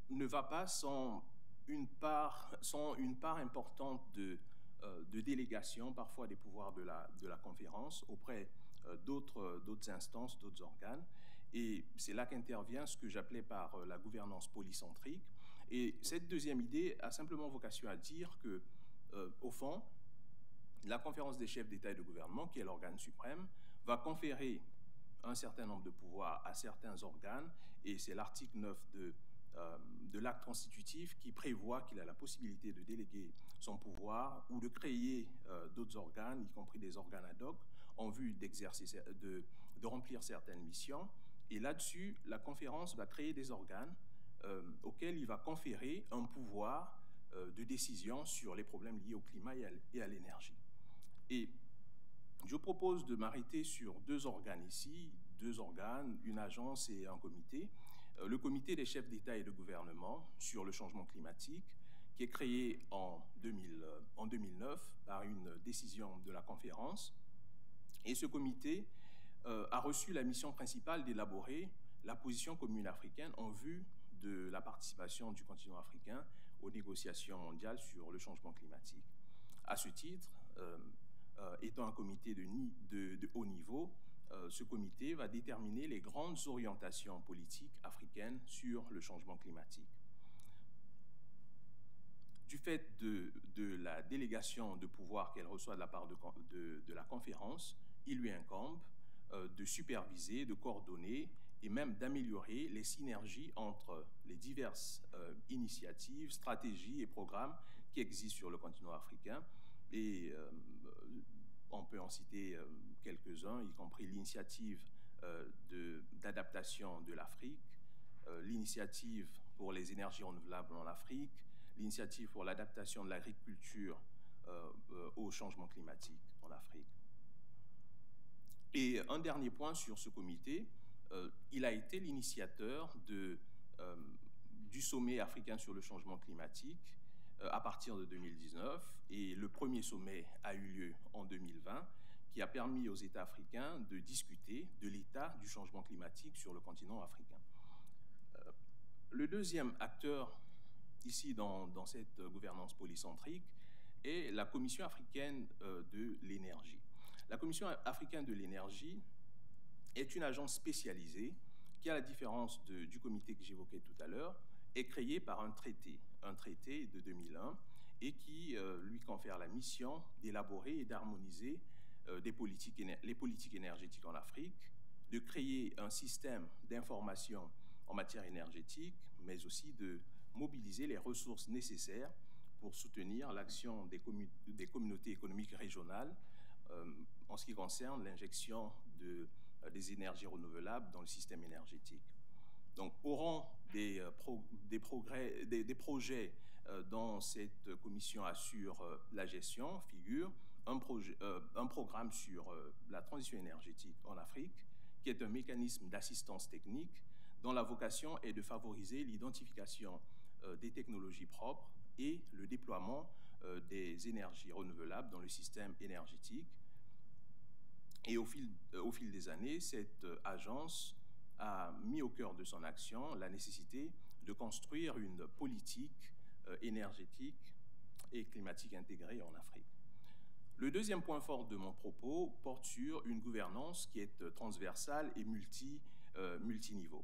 ne va pas sans une part importante de délégation, parfois des pouvoirs de la conférence auprès d'autres instances, d'autres organes. Et c'est là qu'intervient ce que j'appelais par la gouvernance polycentrique. Et cette deuxième idée a simplement vocation à dire que, au fond, la conférence des chefs d'État et de gouvernement, qui est l'organe suprême, va conférer un certain nombre de pouvoirs à certains organes, et c'est l'article 9 de l'acte constitutif qui prévoit qu'il a la possibilité de déléguer son pouvoir ou de créer d'autres organes, y compris des organes ad hoc, en vue de remplir certaines missions. Et là-dessus, la conférence va créer des organes auxquels il va conférer un pouvoir de décision sur les problèmes liés au climat et à l'énergie. Et je propose de m'arrêter sur deux organes ici, deux organes, une agence et un comité. Le comité des chefs d'État et de gouvernement sur le changement climatique, qui est créé en 2009 par une décision de la conférence. Et ce comité a reçu la mission principale d'élaborer la position commune africaine en vue de la participation du continent africain aux négociations mondiales sur le changement climatique. À ce titre, étant un comité de haut niveau, ce comité va déterminer les grandes orientations politiques africaines sur le changement climatique. Du fait de la délégation de pouvoir qu'elle reçoit de la part de la conférence, il lui incombe de superviser, de coordonner et même d'améliorer les synergies entre les diverses initiatives, stratégies et programmes qui existent sur le continent africain. Et on peut en citer quelques-uns, y compris l'initiative d'adaptation de l'Afrique, l'initiative pour les énergies renouvelables en Afrique, l'initiative pour l'adaptation de l'agriculture au changement climatique en Afrique. Et un dernier point sur ce comité, il a été l'initiateur du sommet africain sur le changement climatique à partir de 2019, et le premier sommet a eu lieu en 2020, qui a permis aux États africains de discuter de l'état du changement climatique sur le continent africain. Le deuxième acteur ici dans cette gouvernance polycentrique est la Commission africaine de l'énergie. La Commission africaine de l'énergie est une agence spécialisée qui, à la différence du comité que j'évoquais tout à l'heure, est créée par un traité de 2001, et qui lui confère la mission d'élaborer et d'harmoniser les politiques énergétiques en Afrique, de créer un système d'information en matière énergétique, mais aussi de mobiliser les ressources nécessaires pour soutenir l'action des communautés économiques régionales en ce qui concerne l'injection des énergies renouvelables dans le système énergétique. Donc, au rang des projets dont cette commission assure la gestion figure un programme sur la transition énergétique en Afrique, qui est un mécanisme d'assistance technique dont la vocation est de favoriser l'identification des technologies propres et le déploiement des énergies renouvelables dans le système énergétique. Et au fil des années, cette agence a mis au cœur de son action la nécessité de construire une politique énergétique et climatique intégrée en Afrique. Le deuxième point fort de mon propos porte sur une gouvernance qui est transversale et multiniveau.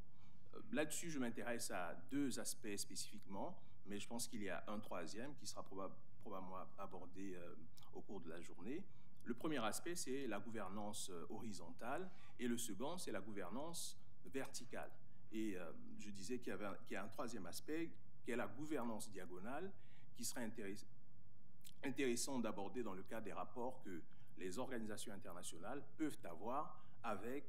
Là-dessus, je m'intéresse à deux aspects spécifiquement, mais je pense qu'il y a un troisième qui sera probablement abordé au cours de la journée. Le premier aspect, c'est la gouvernance horizontale, et le second, c'est la gouvernance verticale. Et je disais qu'il y a un troisième aspect, qui est la gouvernance diagonale, qui serait intéressant d'aborder dans le cadre des rapports que les organisations internationales peuvent avoir avec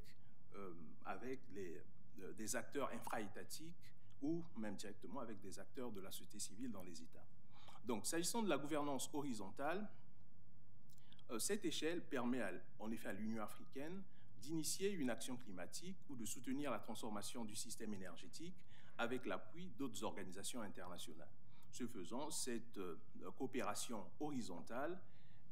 des acteurs infra-étatiques ou même directement avec des acteurs de la société civile dans les États. Donc, s'agissant de la gouvernance horizontale, cette échelle permet en effet à l'Union africaine d'initier une action climatique ou de soutenir la transformation du système énergétique avec l'appui d'autres organisations internationales. Ce faisant, cette coopération horizontale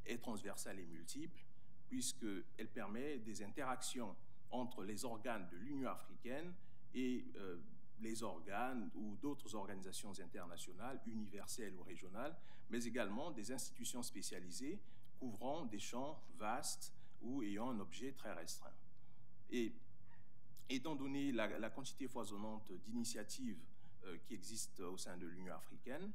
est transversale et multiple, puisqu'elle permet des interactions entre les organes de l'Union africaine et les organes ou d'autres organisations internationales, universelles ou régionales, mais également des institutions spécialisées couvrant des champs vastes ou ayant un objet très restreint. Et étant donné la quantité foisonnante d'initiatives qui existent au sein de l'Union africaine,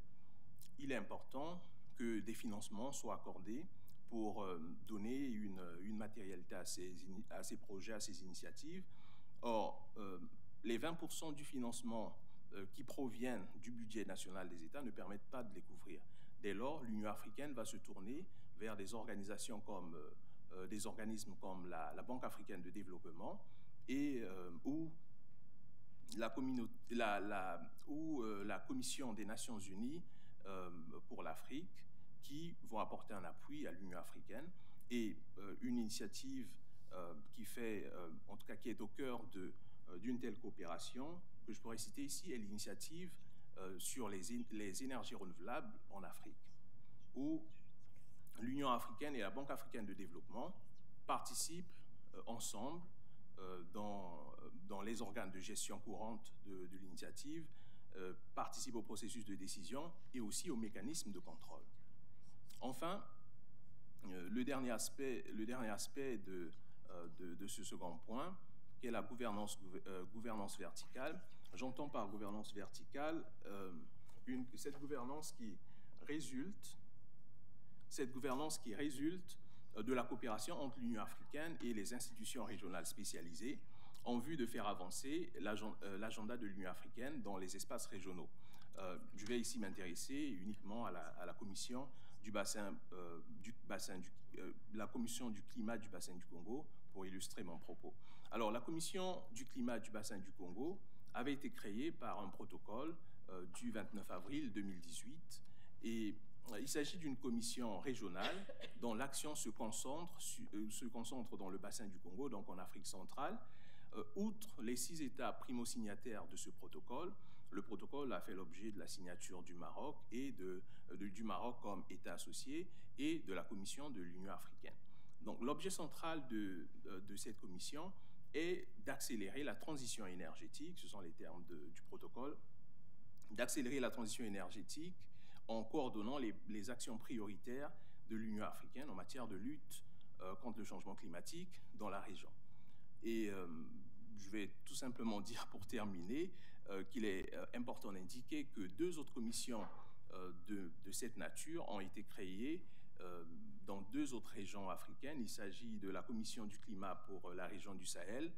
il est important que des financements soient accordés pour donner une matérialité à ces projets, à ces initiatives. Or, les 20% du financement qui proviennent du budget national des États ne permettent pas de les couvrir. Dès lors, l'Union africaine va se tourner vers des organisations comme des organismes comme la Banque africaine de développement et ou la Commission des Nations Unies pour l'Afrique, qui vont apporter un appui à l'Union africaine. Et une initiative qui est au cœur d'une telle coopération, que je pourrais citer ici, est l'initiative sur les énergies renouvelables en Afrique, où l'Union africaine et la Banque africaine de développement participent ensemble dans les organes de gestion courante de l'initiative, participent au processus de décision et aussi aux mécanismes de contrôle. Enfin, le dernier aspect de ce second point, qui est la gouvernance verticale. J'entends par gouvernance verticale cette gouvernance qui résulte de la coopération entre l'Union africaine et les institutions régionales spécialisées en vue de faire avancer l'agenda de l'Union africaine dans les espaces régionaux. Je vais ici m'intéresser uniquement à la commission la commission du climat du bassin du Congo pour illustrer mon propos. Alors, la commission du climat du bassin du Congo avait été créée par un protocole du 29 avril 2018 et il s'agit d'une commission régionale dont l'action se concentre dans le bassin du Congo, donc en Afrique centrale. Outre les 6 États primo-signataires de ce protocole, le protocole a fait l'objet de la signature du Maroc et du Maroc comme État associé et de la Commission de l'Union africaine. Donc, l'objet central de cette commission est d'accélérer la transition énergétique, ce sont les termes du protocole, d'accélérer la transition énergétique en coordonnant les actions prioritaires de l'Union africaine en matière de lutte contre le changement climatique dans la région. Et je vais tout simplement dire pour terminer qu'il est important d'indiquer que 2 autres commissions de cette nature ont été créées dans 2 autres régions africaines. Il s'agit de la commission du climat pour la région du Sahel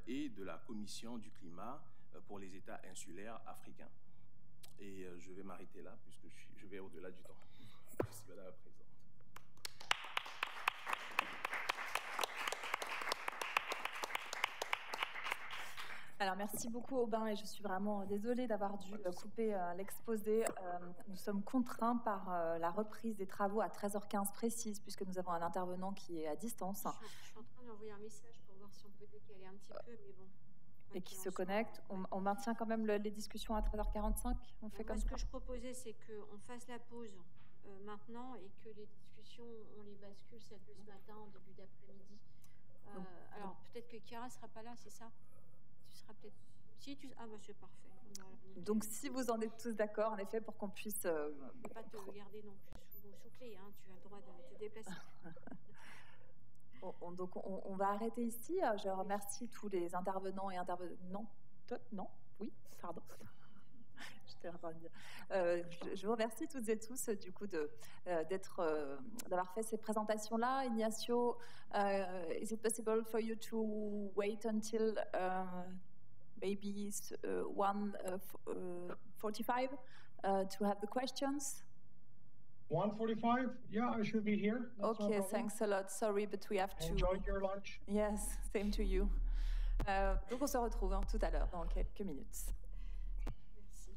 et de la commission du climat pour les États insulaires africains. Et je vais m'arrêter là puisque je vais au-delà du temps. Merci Madame la Présidente. Alors, merci beaucoup, Aubin, et je suis vraiment désolée d'avoir dû couper l'exposé. Nous sommes contraints par la reprise des travaux à 13h15 précise, puisque nous avons un intervenant qui est à distance. Je suis en train d'envoyer un message pour voir si on peut décaler un petit peu, mais bon. Et qui se connecte. On maintient quand même les discussions à 13h45 ? On fait comme ça ? Ce que je proposais, c'est qu'on fasse la pause maintenant et que les discussions, on les bascule celles de ce matin en début d'après-midi. Alors, peut-être que Chiara ne sera pas là, c'est ça ? Tu seras peut-être... Si tu... Ah, bah c'est parfait. Donc, si vous en êtes tous d'accord, en effet, pour qu'on puisse... ne pas te garder non plus sous clé, hein. Tu as le droit de te déplacer. Donc, on va arrêter ici. Je remercie tous les intervenants et intervenants. Non, oui, pardon. Je vous remercie toutes et tous du coup d'avoir fait ces présentations-là. Ignacio, is it possible for you to wait until maybe 1:45 to have the questions. 1:45? Yeah, I should be here. That's no Okay, problem. thanks a lot. Sorry, but we have to... Enjoy your lunch. Yes, same to you. Donc on se retrouve tout à l'heure, dans quelques minutes. Merci.